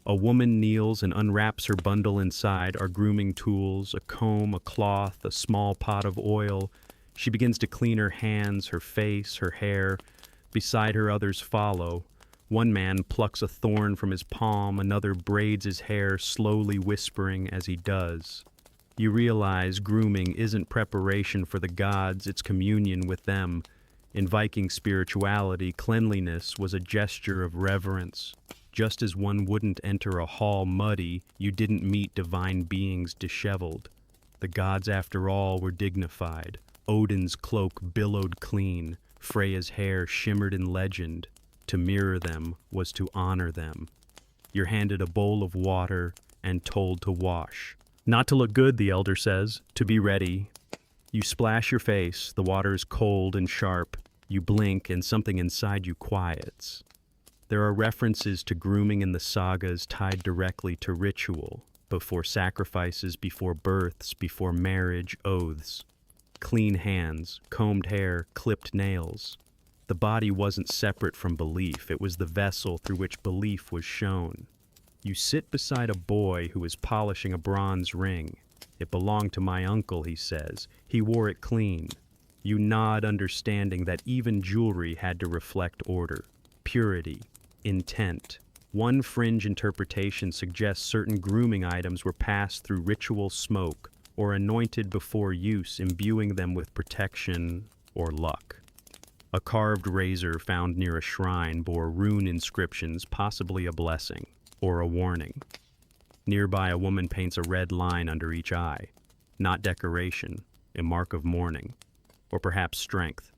A woman kneels and unwraps her bundle. Inside are grooming tools, a comb, a cloth, a small pot of oil. She begins to clean her hands, her face, her hair. Beside her, others follow. One man plucks a thorn from his palm, another braids his hair, slowly whispering as he does. You realize grooming isn't preparation for the gods, it's communion with them. In Viking spirituality, cleanliness was a gesture of reverence. Just as one wouldn't enter a hall muddy, you didn't meet divine beings disheveled. The gods, after all, were dignified. Odin's cloak billowed clean, Freya's hair shimmered in legend. To mirror them was to honor them. You're handed a bowl of water and told to wash. Not to look good, the elder says, to be ready. You splash your face, the water is cold and sharp. You blink and something inside you quiets. There are references to grooming in the sagas tied directly to ritual, before sacrifices, before births, before marriage, oaths. Clean hands, combed hair, clipped nails. The body wasn't separate from belief, it was the vessel through which belief was shown. You sit beside a boy who is polishing a bronze ring. It belonged to my uncle, he says. He wore it clean. You nod, understanding that even jewelry had to reflect order, purity, intent. One fringe interpretation suggests certain grooming items were passed through ritual smoke or anointed before use, imbuing them with protection or luck. A carved razor found near a shrine bore rune inscriptions, possibly a blessing or a warning. Nearby, a woman paints a red line under each eye. Not decoration, a mark of mourning. Or perhaps strength.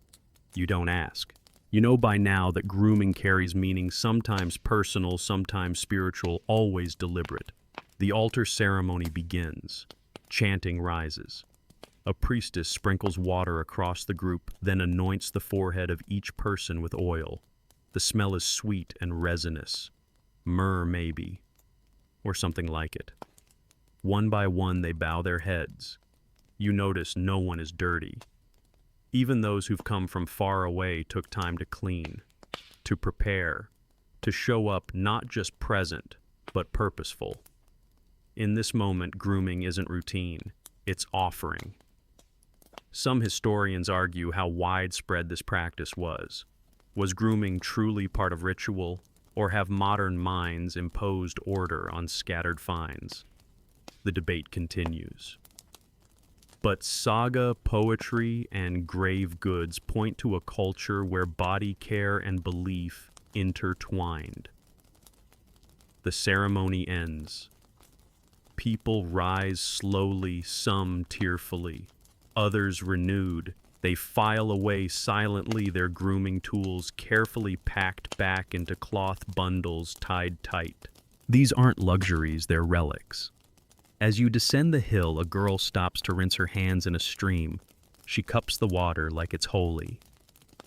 You don't ask. You know by now that grooming carries meaning, sometimes personal, sometimes spiritual, always deliberate. The altar ceremony begins. Chanting rises. A priestess sprinkles water across the group, then anoints the forehead of each person with oil. The smell is sweet and resinous. Myrrh, maybe. Or something like it. One by one, they bow their heads. You notice no one is dirty. Even those who've come from far away took time to clean, to prepare, to show up not just present, but purposeful. In this moment, grooming isn't routine, it's offering. Some historians argue how widespread this practice was. Was grooming truly part of ritual, or have modern minds imposed order on scattered finds? The debate continues. But saga, poetry, and grave goods point to a culture where body care and belief intertwined. The ceremony ends. People rise slowly, some tearfully, others renewed. They file away silently, their grooming tools carefully packed back into cloth bundles tied tight. These aren't luxuries, they're relics. As you descend the hill, a girl stops to rinse her hands in a stream. She cups the water like it's holy.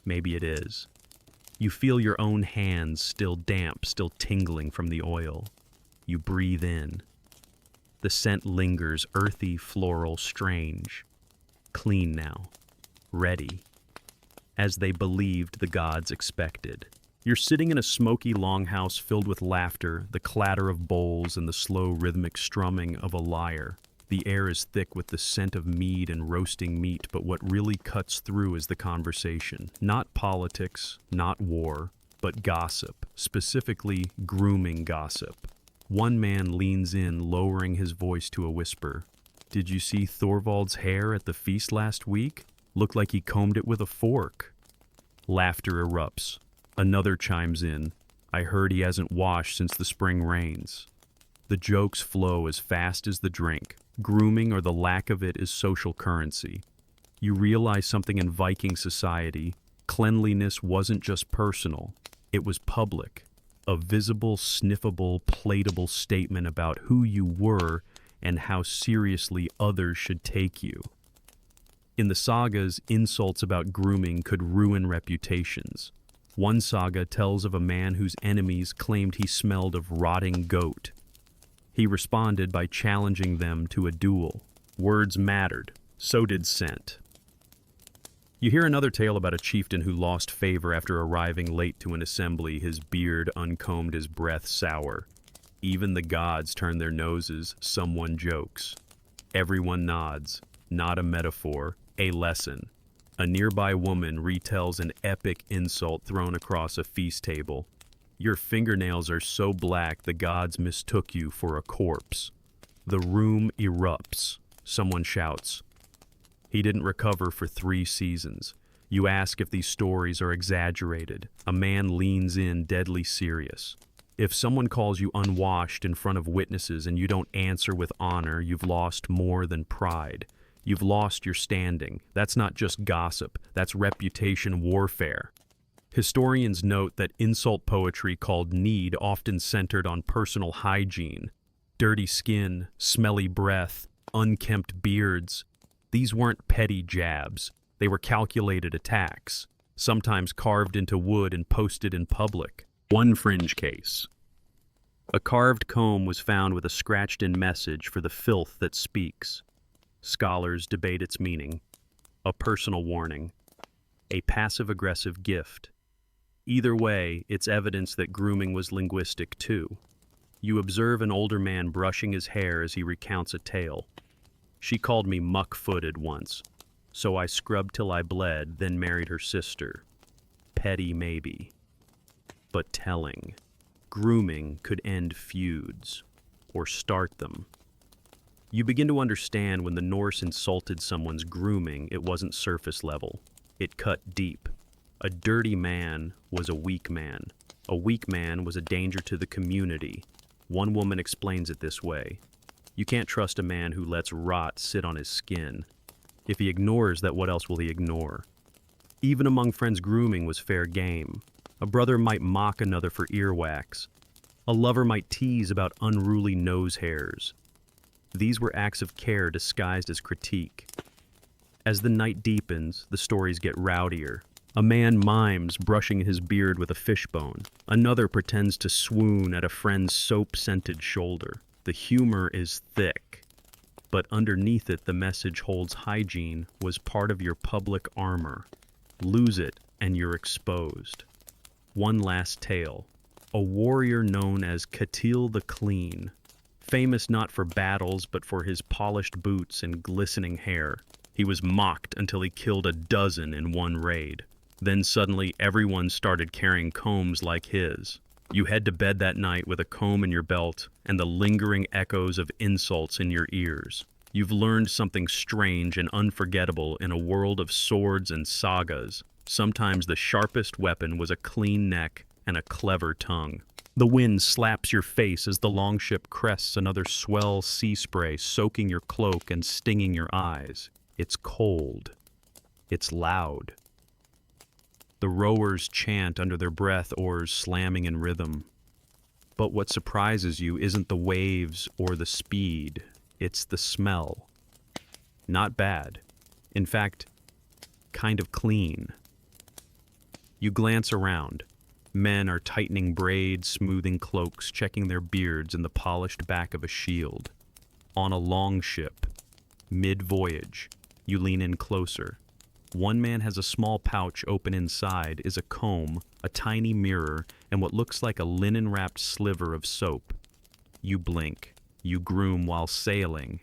Maybe it is. You feel your own hands still damp, still tingling from the oil. You breathe in. The scent lingers, earthy, floral, strange. Clean now. Ready. As they believed the gods expected. You're sitting in a smoky longhouse filled with laughter, the clatter of bowls, and the slow rhythmic strumming of a lyre. The air is thick with the scent of mead and roasting meat, but what really cuts through is the conversation. Not politics, not war, but gossip, specifically grooming gossip. One man leans in, lowering his voice to a whisper. "Did you see Thorvald's hair at the feast last week? Looked like he combed it with a fork." Laughter erupts. Another chimes in. "I heard he hasn't washed since the spring rains." The jokes flow as fast as the drink. Grooming, or the lack of it, is social currency. You realize something in Viking society. Cleanliness wasn't just personal. It was public. A visible, sniffable, plateable statement about who you were and how seriously others should take you. In the sagas, insults about grooming could ruin reputations. One saga tells of a man whose enemies claimed he smelled of rotting goat. He responded by challenging them to a duel. Words mattered. So did scent. You hear another tale about a chieftain who lost favor after arriving late to an assembly, his beard uncombed, his breath sour. Even the gods turn their noses, someone jokes. Everyone nods. Not a metaphor, a lesson. A nearby woman retells an epic insult thrown across a feast table. "Your fingernails are so black the gods mistook you for a corpse." The room erupts. Someone shouts. "He didn't recover for 3 seasons." You ask if these stories are exaggerated. A man leans in, deadly serious. If someone calls you unwashed in front of witnesses and you don't answer with honor, you've lost more than pride. You've lost your standing. That's not just gossip, that's reputation warfare. Historians note that insult poetry called need often centered on personal hygiene. Dirty skin, smelly breath, unkempt beards. These weren't petty jabs. They were calculated attacks, sometimes carved into wood and posted in public. One fringe case. A carved comb was found with a scratched-in message for the filth that speaks. Scholars debate its meaning. A personal warning. A passive-aggressive gift. Either way, it's evidence that grooming was linguistic too. You observe an older man brushing his hair as he recounts a tale. "She called me muck-footed once, so I scrubbed till I bled, then married her sister." Petty maybe, but telling. Grooming could end feuds, or start them. You begin to understand when the Norse insulted someone's grooming, it wasn't surface level. It cut deep. A dirty man was a weak man. A weak man was a danger to the community. One woman explains it this way. You can't trust a man who lets rot sit on his skin. If he ignores that, what else will he ignore? Even among friends, grooming was fair game. A brother might mock another for earwax. A lover might tease about unruly nose hairs. These were acts of care disguised as critique. As the night deepens, the stories get rowdier. A man mimes brushing his beard with a fishbone. Another pretends to swoon at a friend's soap-scented shoulder. The humor is thick. But underneath it, the message holds hygiene was part of your public armor. Lose it, and you're exposed. One last tale. A warrior known as Katil the Clean, famous not for battles but for his polished boots and glistening hair. He was mocked until he killed a dozen in one raid. Then suddenly everyone started carrying combs like his. You head to bed that night with a comb in your belt and the lingering echoes of insults in your ears. You've learned something strange and unforgettable in a world of swords and sagas. Sometimes the sharpest weapon was a clean neck and a clever tongue. The wind slaps your face as the longship crests another swell sea spray, soaking your cloak and stinging your eyes. It's cold. It's loud. The rowers chant under their breath, oars slamming in rhythm. But what surprises you isn't the waves or the speed, it's the smell. Not bad. In fact, kind of clean. You glance around. Men are tightening braids, smoothing cloaks, checking their beards in the polished back of a shield. On a long ship, mid-voyage, you lean in closer. One man has a small pouch open inside is a comb, a tiny mirror, and what looks like a linen-wrapped sliver of soap. You blink. You groom while sailing.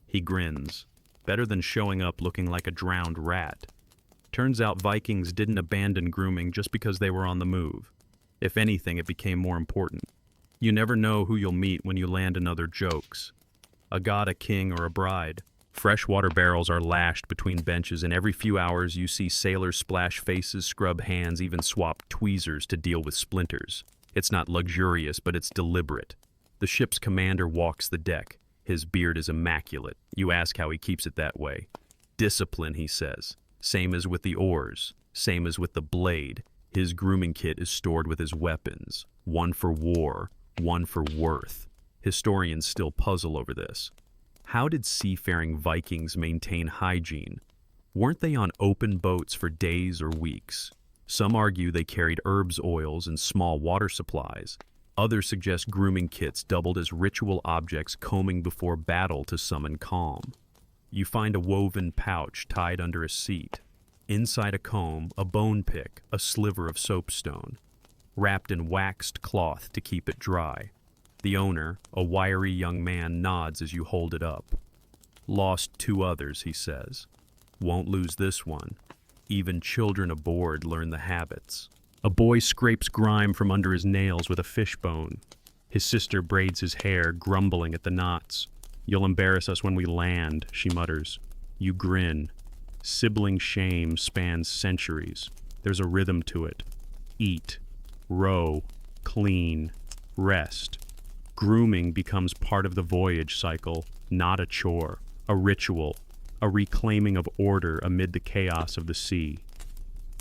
He grins. Better than showing up looking like a drowned rat. Turns out Vikings didn't abandon grooming just because they were on the move. If anything, it became more important. You never know who you'll meet when you land another jokes. A god, a king, or a bride. Freshwater barrels are lashed between benches, and every few hours you see sailors splash faces, scrub hands, even swap tweezers to deal with splinters. It's not luxurious, but it's deliberate. The ship's commander walks the deck. His beard is immaculate. You ask how he keeps it that way. Discipline, he says. Same as with the oars. Same as with the blade. His grooming kit is stored with his weapons. One for war, one for worth. Historians still puzzle over this. How did seafaring Vikings maintain hygiene? Weren't they on open boats for days or weeks? Some argue they carried herbs, oils, and small water supplies. Others suggest grooming kits doubled as ritual objects, combing before battle to summon calm. You find a woven pouch tied under a seat. Inside a comb, a bone pick, a sliver of soapstone, wrapped in waxed cloth to keep it dry. The owner, a wiry young man, nods as you hold it up. Lost 2 others, he says. Won't lose this one. Even children aboard learn the habits. A boy scrapes grime from under his nails with a fishbone. His sister braids his hair, grumbling at the knots. You'll embarrass us when we land, she mutters. You grin. Sibling shame spans centuries. There's a rhythm to it. Eat, row, clean, rest. Grooming becomes part of the voyage cycle, not a chore, a ritual, a reclaiming of order amid the chaos of the sea.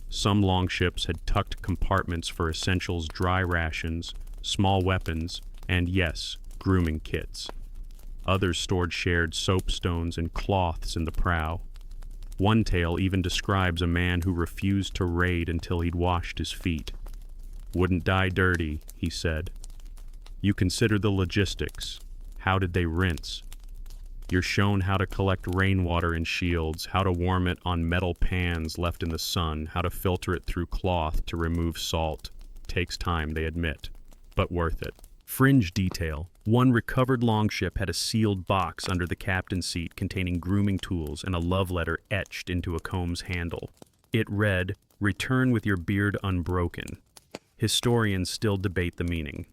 Some longships had tucked compartments for essentials, dry rations, small weapons, and yes, grooming kits. Others stored shared soapstones and cloths in the prow. One tale even describes a man who refused to raid until he'd washed his feet. Wouldn't die dirty, he said. You consider the logistics. How did they rinse? You're shown how to collect rainwater in shields, how to warm it on metal pans left in the sun, how to filter it through cloth to remove salt. Takes time, they admit, but worth it. Fringe detail. One recovered longship had a sealed box under the captain's seat containing grooming tools and a love letter etched into a comb's handle. It read, "Return with your beard unbroken." Historians still debate the meaning.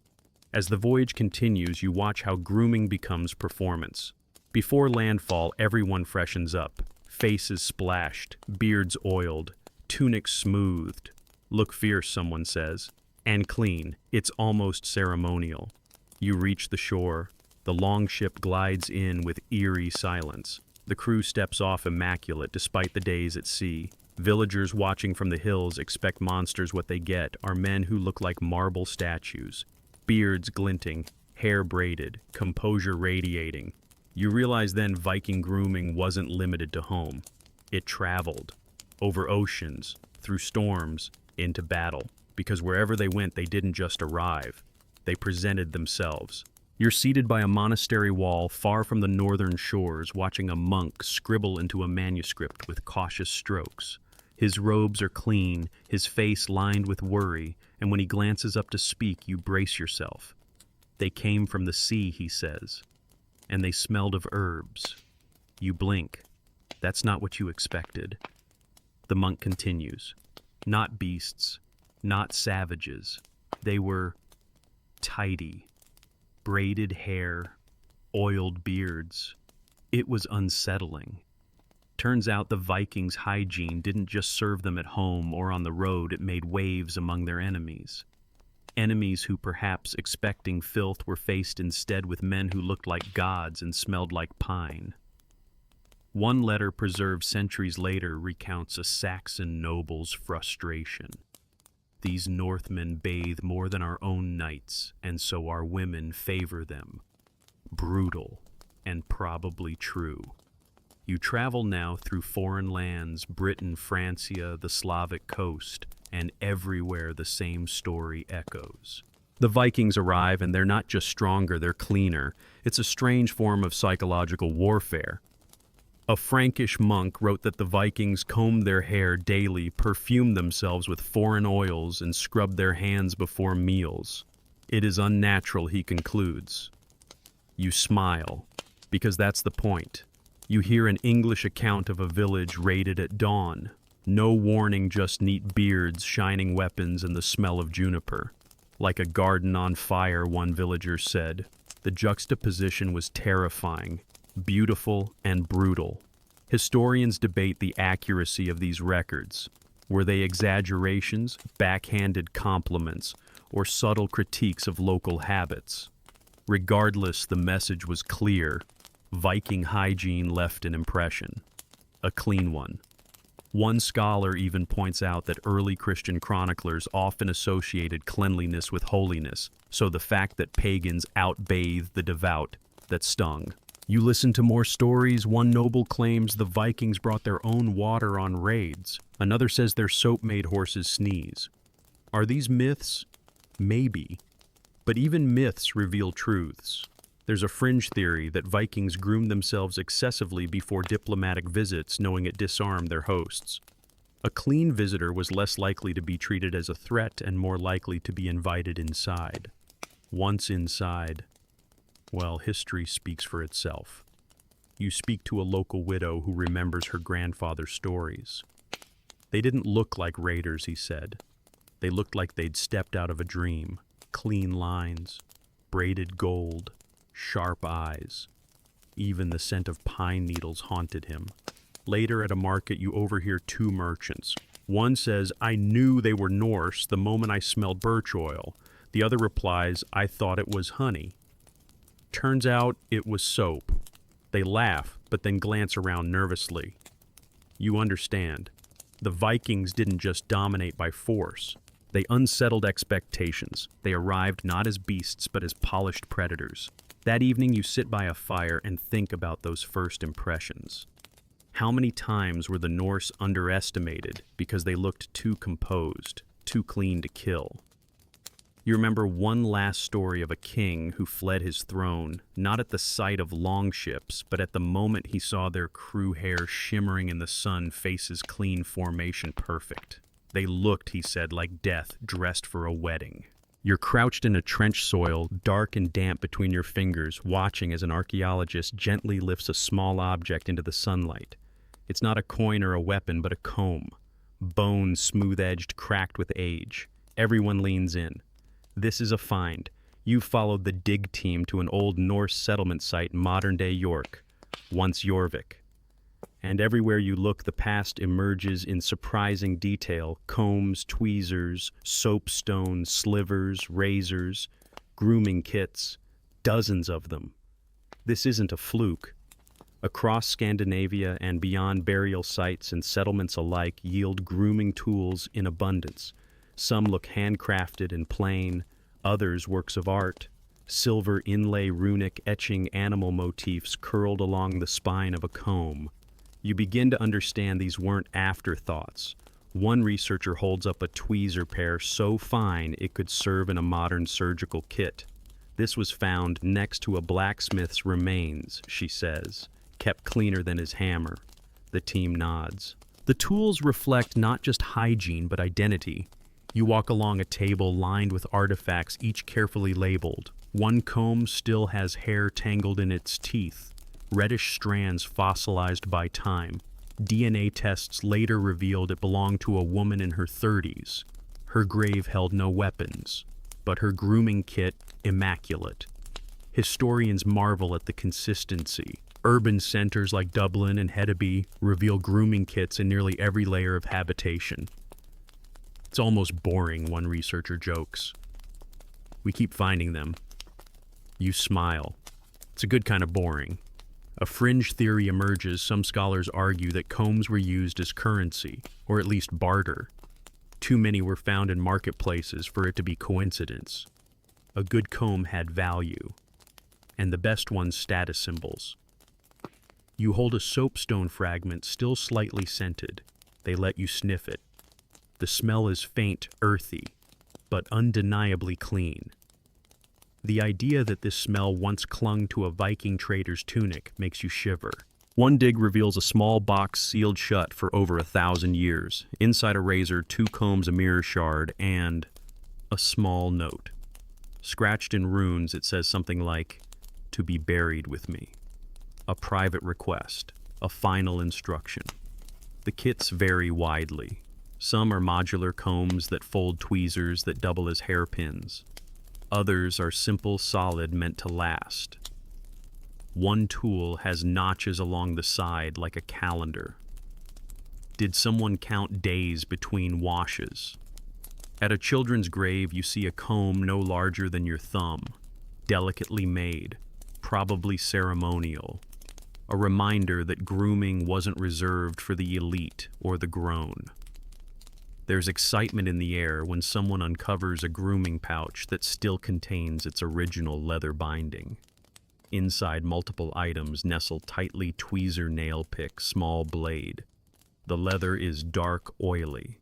As the voyage continues, you watch how grooming becomes performance. Before landfall, everyone freshens up. Faces splashed, beards oiled, tunics smoothed. Look fierce, someone says. And clean. It's almost ceremonial. You reach the shore. The longship glides in with eerie silence. The crew steps off immaculate despite the days at sea. Villagers watching from the hills expect monsters. What they get are men who look like marble statues. Beards glinting, hair braided, composure radiating. You realize then Viking grooming wasn't limited to home. It traveled. Over oceans, through storms, into battle. Because wherever they went, they didn't just arrive. They presented themselves. You're seated by a monastery wall far from the northern shores, watching a monk scribble into a manuscript with cautious strokes. His robes are clean, his face lined with worry, and when he glances up to speak, you brace yourself. They came from the sea, he says, and they smelled of herbs. You blink. That's not what you expected. The monk continues. Not beasts, not savages. They were tidy. Braided hair, oiled beards. It was unsettling. Turns out the Vikings' hygiene didn't just serve them at home or on the road, it made waves among their enemies. Enemies who, perhaps expecting filth, were faced instead with men who looked like gods and smelled like pine. One letter preserved centuries later recounts a Saxon noble's frustration. These Northmen bathe more than our own knights, and so our women favor them. Brutal, and probably true. You travel now through foreign lands, Britain, Francia, the Slavic coast, and everywhere the same story echoes. The Vikings arrive, and they're not just stronger, they're cleaner. It's a strange form of psychological warfare. A Frankish monk wrote that the Vikings combed their hair daily, perfumed themselves with foreign oils, and scrubbed their hands before meals. It is unnatural, he concludes. You smile, because that's the point. You hear an English account of a village raided at dawn. No warning, just neat beards, shining weapons, and the smell of juniper. Like a garden on fire, one villager said. The juxtaposition was terrifying. Beautiful and brutal. Historians debate the accuracy of these records. Were they exaggerations, backhanded compliments, or subtle critiques of local habits? Regardless, the message was clear. Viking hygiene left an impression. A clean one. One scholar even points out that early Christian chroniclers often associated cleanliness with holiness, so the fact that pagans outbathed the devout, that stung. You listen to more stories. One noble claims the Vikings brought their own water on raids. Another says their soap made horses sneeze. Are these myths? Maybe. But even myths reveal truths. There's a fringe theory that Vikings groomed themselves excessively before diplomatic visits, knowing it disarmed their hosts. A clean visitor was less likely to be treated as a threat and more likely to be invited inside. Once inside, well, history speaks for itself. You speak to a local widow who remembers her grandfather's stories. They didn't look like raiders, he said. They looked like they'd stepped out of a dream. Clean lines, braided gold, sharp eyes. Even the scent of pine needles haunted him. Later at a market, you overhear two merchants. One says, "I knew they were Norse the moment I smelled birch oil." The other replies, "I thought it was honey." Turns out it was soap. They laugh, but then glance around nervously. You understand. The Vikings didn't just dominate by force. They unsettled expectations. They arrived not as beasts, but as polished predators. That evening you sit by a fire and think about those first impressions. How many times were the Norse underestimated because they looked too composed, too clean to kill? You remember one last story of a king who fled his throne, not at the sight of longships, but at the moment he saw their crew hair shimmering in the sun, faces clean, formation perfect. They looked, he said, like death dressed for a wedding. You're crouched in a trench soil, dark and damp between your fingers, watching as an archaeologist gently lifts a small object into the sunlight. It's not a coin or a weapon, but a comb. Bone, smooth-edged, cracked with age. Everyone leans in. This is a find. You've followed the dig team to an old Norse settlement site in modern-day York, once Jorvik. And everywhere you look, the past emerges in surprising detail. Combs, tweezers, soapstone, slivers, razors, grooming kits, dozens of them. This isn't a fluke. Across Scandinavia and beyond, burial sites and settlements alike yield grooming tools in abundance. Some look handcrafted and plain, others works of art. Silver inlay runic etching animal motifs curled along the spine of a comb. You begin to understand these weren't afterthoughts. One researcher holds up a tweezer pair so fine it could serve in a modern surgical kit. This was found next to a blacksmith's remains, she says, kept cleaner than his hammer. The team nods. The tools reflect not just hygiene, but identity. You walk along a table lined with artifacts, each carefully labeled. One comb still has hair tangled in its teeth, reddish strands fossilized by time. DNA tests later revealed it belonged to a woman in her 30s. Her grave held no weapons, but her grooming kit immaculate. Historians marvel at the consistency. Urban centers like Dublin and Hedeby reveal grooming kits in nearly every layer of habitation. It's almost boring, one researcher jokes. We keep finding them. You smile. It's a good kind of boring. A fringe theory emerges. Some scholars argue that combs were used as currency, or at least barter. Too many were found in marketplaces for it to be coincidence. A good comb had value, and the best ones status symbols. You hold a soapstone fragment, still slightly scented. They let you sniff it. The smell is faint, earthy, but undeniably clean. The idea that this smell once clung to a Viking trader's tunic makes you shiver. One dig reveals a small box sealed shut for over 1,000 years. Inside a razor, 2 combs, a mirror shard, and a small note. Scratched in runes, it says something like, "To be buried with me." A private request, a final instruction. The kits vary widely. Some are modular combs that fold tweezers that double as hairpins. Others are simple, solid, meant to last. One tool has notches along the side like a calendar. Did someone count days between washes? At a children's grave, you see a comb no larger than your thumb, delicately made, probably ceremonial. A reminder that grooming wasn't reserved for the elite or the grown. There's excitement in the air when someone uncovers a grooming pouch that still contains its original leather binding. Inside, multiple items nestle tightly: tweezer, nail pick, small blade. The leather is dark, oily.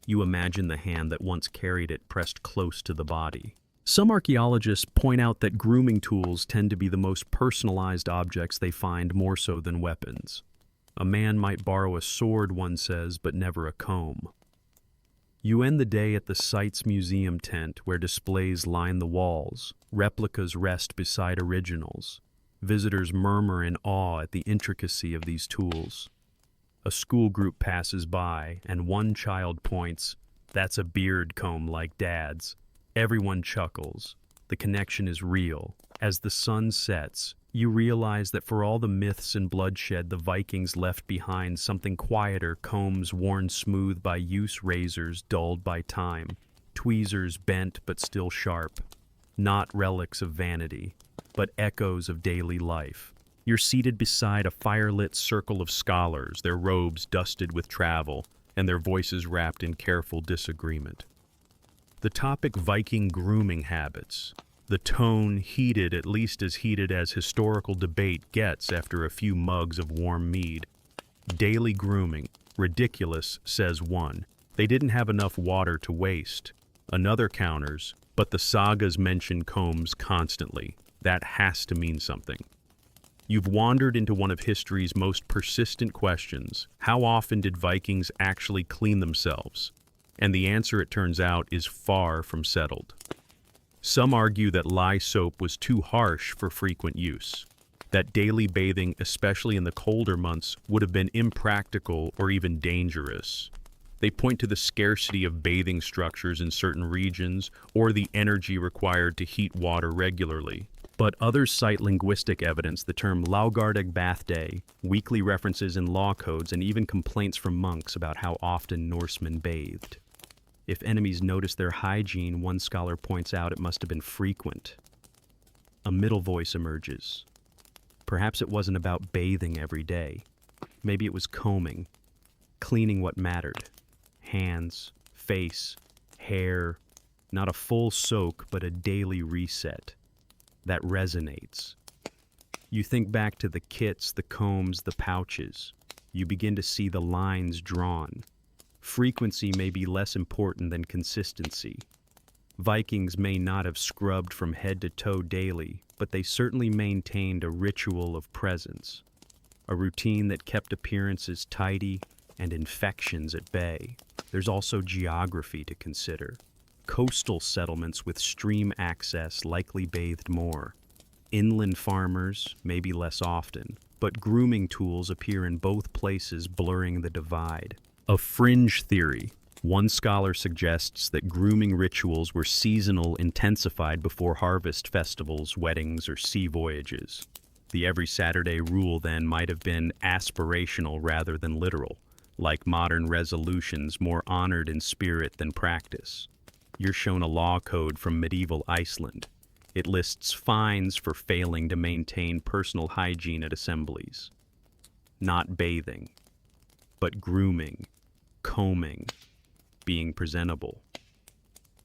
You imagine the hand that once carried it pressed close to the body. Some archaeologists point out that grooming tools tend to be the most personalized objects they find, more so than weapons. A man might borrow a sword, one says, but never a comb. You end the day at the site's museum tent, where displays line the walls. Replicas rest beside originals. Visitors murmur in awe at the intricacy of these tools. A school group passes by, and one child points, "That's a beard comb like Dad's." Everyone chuckles. The connection is real. As the sun sets, you realize that for all the myths and bloodshed, the Vikings left behind something quieter: combs worn smooth by use, razors dulled by time, tweezers bent but still sharp. Not relics of vanity, but echoes of daily life. You're seated beside a firelit circle of scholars, their robes dusted with travel, and their voices wrapped in careful disagreement. The topic: Viking grooming habits. The tone heated, at least as heated as historical debate gets after a few mugs of warm mead. Daily grooming. Ridiculous, says one. They didn't have enough water to waste. Another counters, but the sagas mention combs constantly. That has to mean something. You've wandered into one of history's most persistent questions. How often did Vikings actually clean themselves? And the answer, it turns out, is far from settled. Some argue that lye soap was too harsh for frequent use, that daily bathing, especially in the colder months, would have been impractical or even dangerous. They point to the scarcity of bathing structures in certain regions or the energy required to heat water regularly. But others cite linguistic evidence: the term laugardag bath day, weekly references in law codes, and even complaints from monks about how often Norsemen bathed. If enemies noticed their hygiene, one scholar points out, it must have been frequent. A middle voice emerges. Perhaps it wasn't about bathing every day. Maybe it was combing, cleaning what mattered. Hands, face, hair. Not a full soak, but a daily reset. That resonates. You think back to the kits, the combs, the pouches. You begin to see the lines drawn. Frequency may be less important than consistency. Vikings may not have scrubbed from head to toe daily, but they certainly maintained a ritual of presence, a routine that kept appearances tidy and infections at bay. There's also geography to consider. Coastal settlements with stream access likely bathed more. Inland farmers, maybe less often, but grooming tools appear in both places, blurring the divide. A fringe theory. One scholar suggests that grooming rituals were seasonal, intensified before harvest festivals, weddings, or sea voyages. The every Saturday rule then might have been aspirational rather than literal, like modern resolutions, more honored in spirit than practice. You're shown a law code from medieval Iceland. It lists fines for failing to maintain personal hygiene at assemblies. Not bathing, but grooming, combing, being presentable.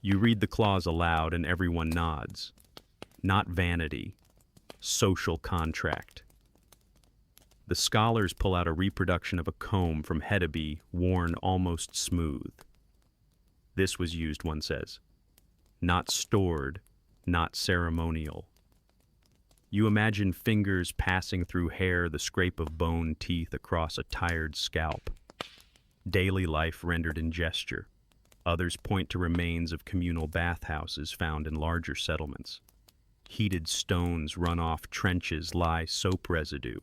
You read the clause aloud and everyone nods. Not vanity, social contract. The scholars pull out a reproduction of a comb from Hedeby, worn almost smooth. This was used, one says. Not stored, not ceremonial. You imagine fingers passing through hair, the scrape of bone teeth across a tired scalp. Daily life rendered in gesture. Others point to remains of communal bathhouses found in larger settlements. Heated stones run off trenches lie soap residue,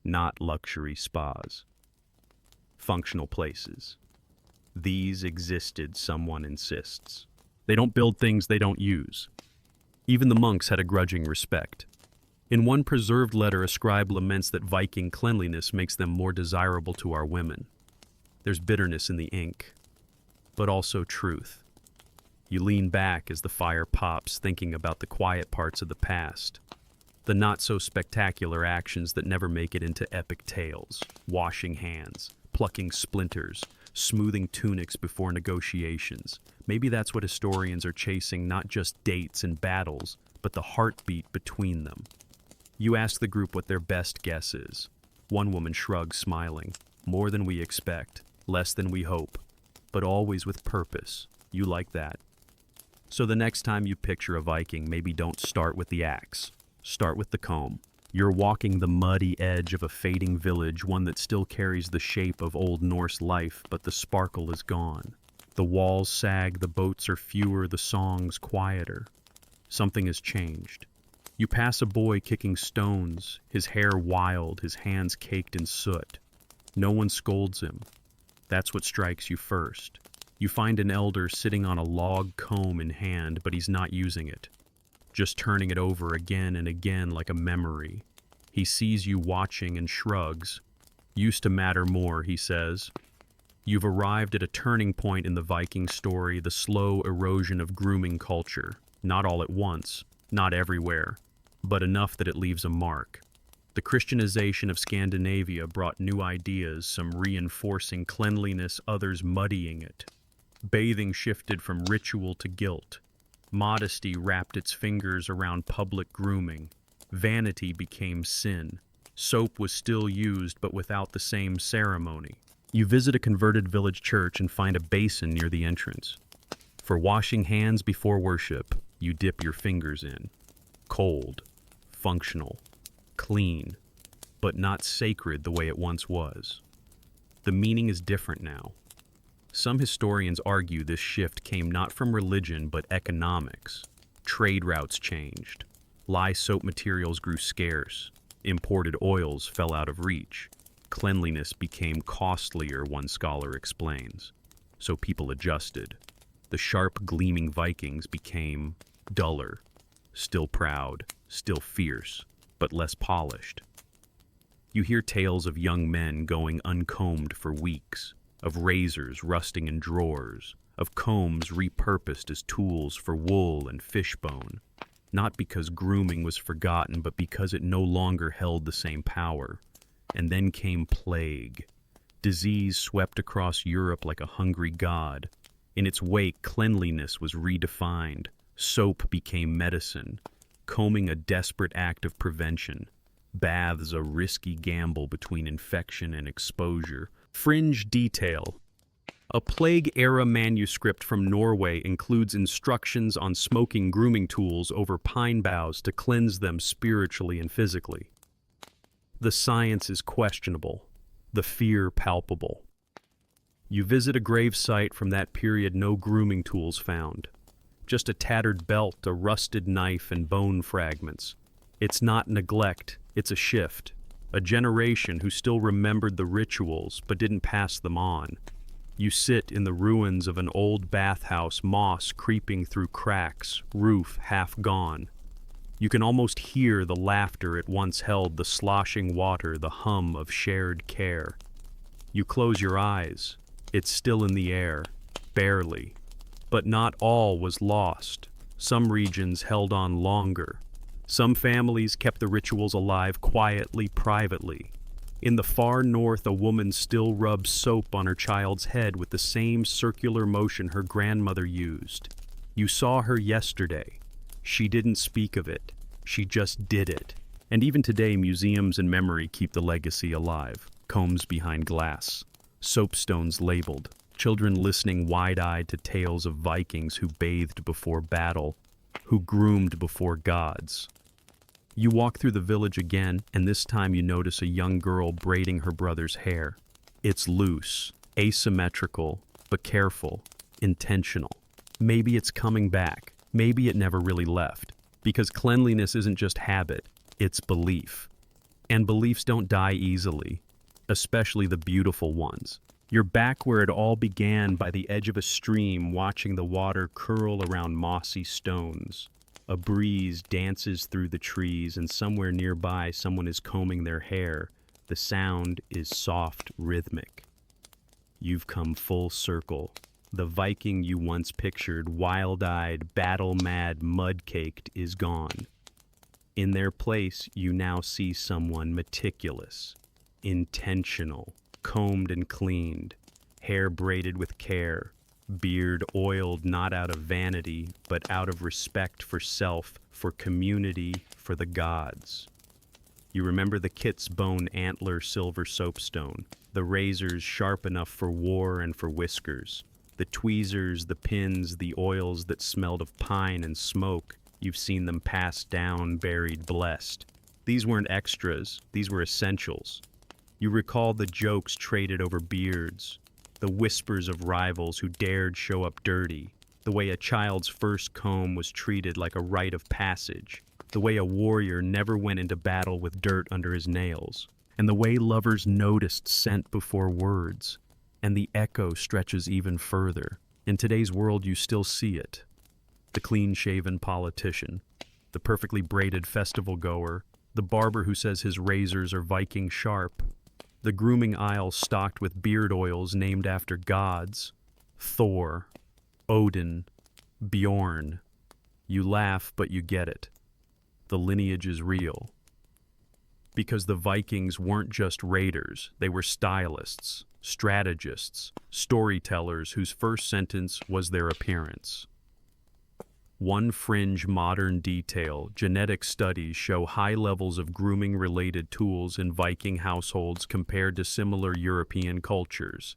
not luxury spas. Functional places. These existed, someone insists. They don't build things they don't use. Even the monks had a grudging respect. In one preserved letter, a scribe laments that Viking cleanliness makes them more desirable to our women. There's bitterness in the ink, but also truth. You lean back as the fire pops, thinking about the quiet parts of the past, the not-so-spectacular actions that never make it into epic tales, washing hands, plucking splinters, smoothing tunics before negotiations. Maybe that's what historians are chasing, not just dates and battles, but the heartbeat between them. You ask the group what their best guess is. One woman shrugs, smiling. More than we expect, less than we hope, but always with purpose. You like that. So the next time you picture a Viking, maybe don't start with the axe. Start with the comb. You're walking the muddy edge of a fading village, one that still carries the shape of Old Norse life, but the sparkle is gone. The walls sag, the boats are fewer, the songs quieter. Something has changed. You pass a boy kicking stones, his hair wild, his hands caked in soot. No one scolds him. That's what strikes you first. You find an elder sitting on a log comb in hand, but he's not using it. Just turning it over again and again like a memory. He sees you watching and shrugs. Used to matter more, he says. You've arrived at a turning point in the Viking story, the slow erosion of grooming culture. Not all at once, not everywhere, but enough that it leaves a mark. The Christianization of Scandinavia brought new ideas, some reinforcing cleanliness, others muddying it. Bathing shifted from ritual to guilt. Modesty wrapped its fingers around public grooming. Vanity became sin. Soap was still used, but without the same ceremony. You visit a converted village church and find a basin near the entrance. For washing hands before worship, you dip your fingers in. Cold, functional, clean, but not sacred the way it once was. The meaning is different now. Some historians argue this shift came not from religion but economics. Trade routes changed. Lye soap materials grew scarce. Imported oils fell out of reach. Cleanliness became costlier, one scholar explains. So people adjusted. The sharp, gleaming Vikings became duller, still proud, still fierce, but less polished. You hear tales of young men going uncombed for weeks, of razors rusting in drawers, of combs repurposed as tools for wool and fishbone, not because grooming was forgotten, but because it no longer held the same power. And then came plague. Disease swept across Europe like a hungry god. In its wake, cleanliness was redefined. Soap became medicine, combing a desperate act of prevention, baths a risky gamble between infection and exposure. Fringe detail. A plague-era manuscript from Norway includes instructions on smoking grooming tools over pine boughs to cleanse them spiritually and physically. The science is questionable, the fear palpable. You visit a grave site from that period, no grooming tools found. Just a tattered belt, a rusted knife, and bone fragments. It's not neglect, it's a shift. A generation who still remembered the rituals but didn't pass them on. You sit in the ruins of an old bathhouse, moss creeping through cracks, roof half gone. You can almost hear the laughter it once held, the sloshing water, the hum of shared care. You close your eyes. It's still in the air, barely. But not all was lost. Some regions held on longer. Some families kept the rituals alive quietly, privately. In the far north, a woman still rubs soap on her child's head with the same circular motion her grandmother used. You saw her yesterday. She didn't speak of it. She just did it. And even today, museums and memory keep the legacy alive. Combs behind glass. Soapstones labeled. Children listening wide-eyed to tales of Vikings who bathed before battle, who groomed before gods. You walk through the village again, and this time you notice a young girl braiding her brother's hair. It's loose, asymmetrical, but careful, intentional. Maybe it's coming back. Maybe it never really left. Because cleanliness isn't just habit, it's belief. And beliefs don't die easily, especially the beautiful ones. You're back where it all began, by the edge of a stream, watching the water curl around mossy stones. A breeze dances through the trees, and somewhere nearby someone is combing their hair. The sound is soft, rhythmic. You've come full circle. The Viking you once pictured, wild-eyed, battle-mad, mud-caked, is gone. In their place, you now see someone meticulous, intentional, combed and cleaned, hair braided with care, beard oiled not out of vanity, but out of respect for self, for community, for the gods. You remember the kit's bone antler silver soapstone, the razors sharp enough for war and for whiskers, the tweezers, the pins, the oils that smelled of pine and smoke. You've seen them passed down, buried, blessed. These weren't extras, these were essentials. You recall the jokes traded over beards, the whispers of rivals who dared show up dirty, the way a child's first comb was treated like a rite of passage, the way a warrior never went into battle with dirt under his nails, and the way lovers noticed scent before words. And the echo stretches even further. In today's world, you still see it. The clean-shaven politician, the perfectly braided festival goer, the barber who says his razors are Viking sharp, the grooming aisle stocked with beard oils named after gods, Thor, Odin, Bjorn. You laugh, but you get it. The lineage is real. Because the Vikings weren't just raiders, they were stylists, strategists, storytellers whose first sentence was their appearance. One fringe modern detail: genetic studies show high levels of grooming-related tools in Viking households compared to similar European cultures.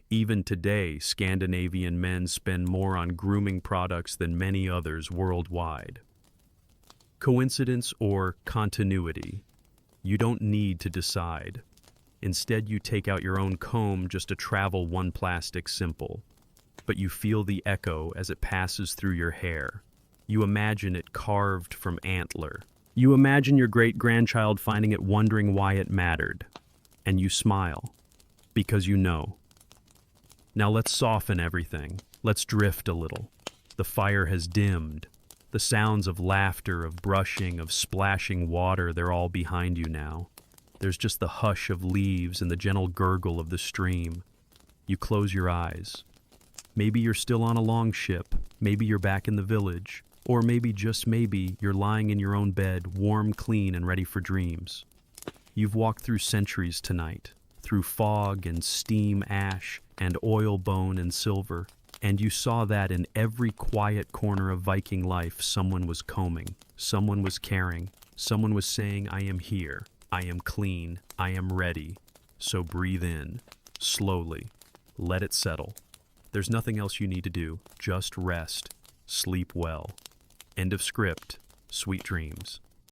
Even today, Scandinavian men spend more on grooming products than many others worldwide. Coincidence or continuity? You don't need to decide. Instead, you take out your own comb just to travel one plastic simple. But you feel the echo as it passes through your hair. You imagine it carved from antler. You imagine your great-grandchild finding it, wondering why it mattered. And you smile, because you know. Now let's soften everything. Let's drift a little. The fire has dimmed. The sounds of laughter, of brushing, of splashing water, they're all behind you now. There's just the hush of leaves and the gentle gurgle of the stream. You close your eyes. Maybe you're still on a long ship. Maybe you're back in the village. Or maybe, just maybe, you're lying in your own bed, warm, clean, and ready for dreams. You've walked through centuries tonight, through fog and steam ash and oil bone and silver, and you saw that in every quiet corner of Viking life someone was combing, someone was caring, someone was saying, I am here, I am clean, I am ready. So breathe in, slowly, let it settle. There's nothing else you need to do. Just rest. Sleep well. End of script. Sweet dreams.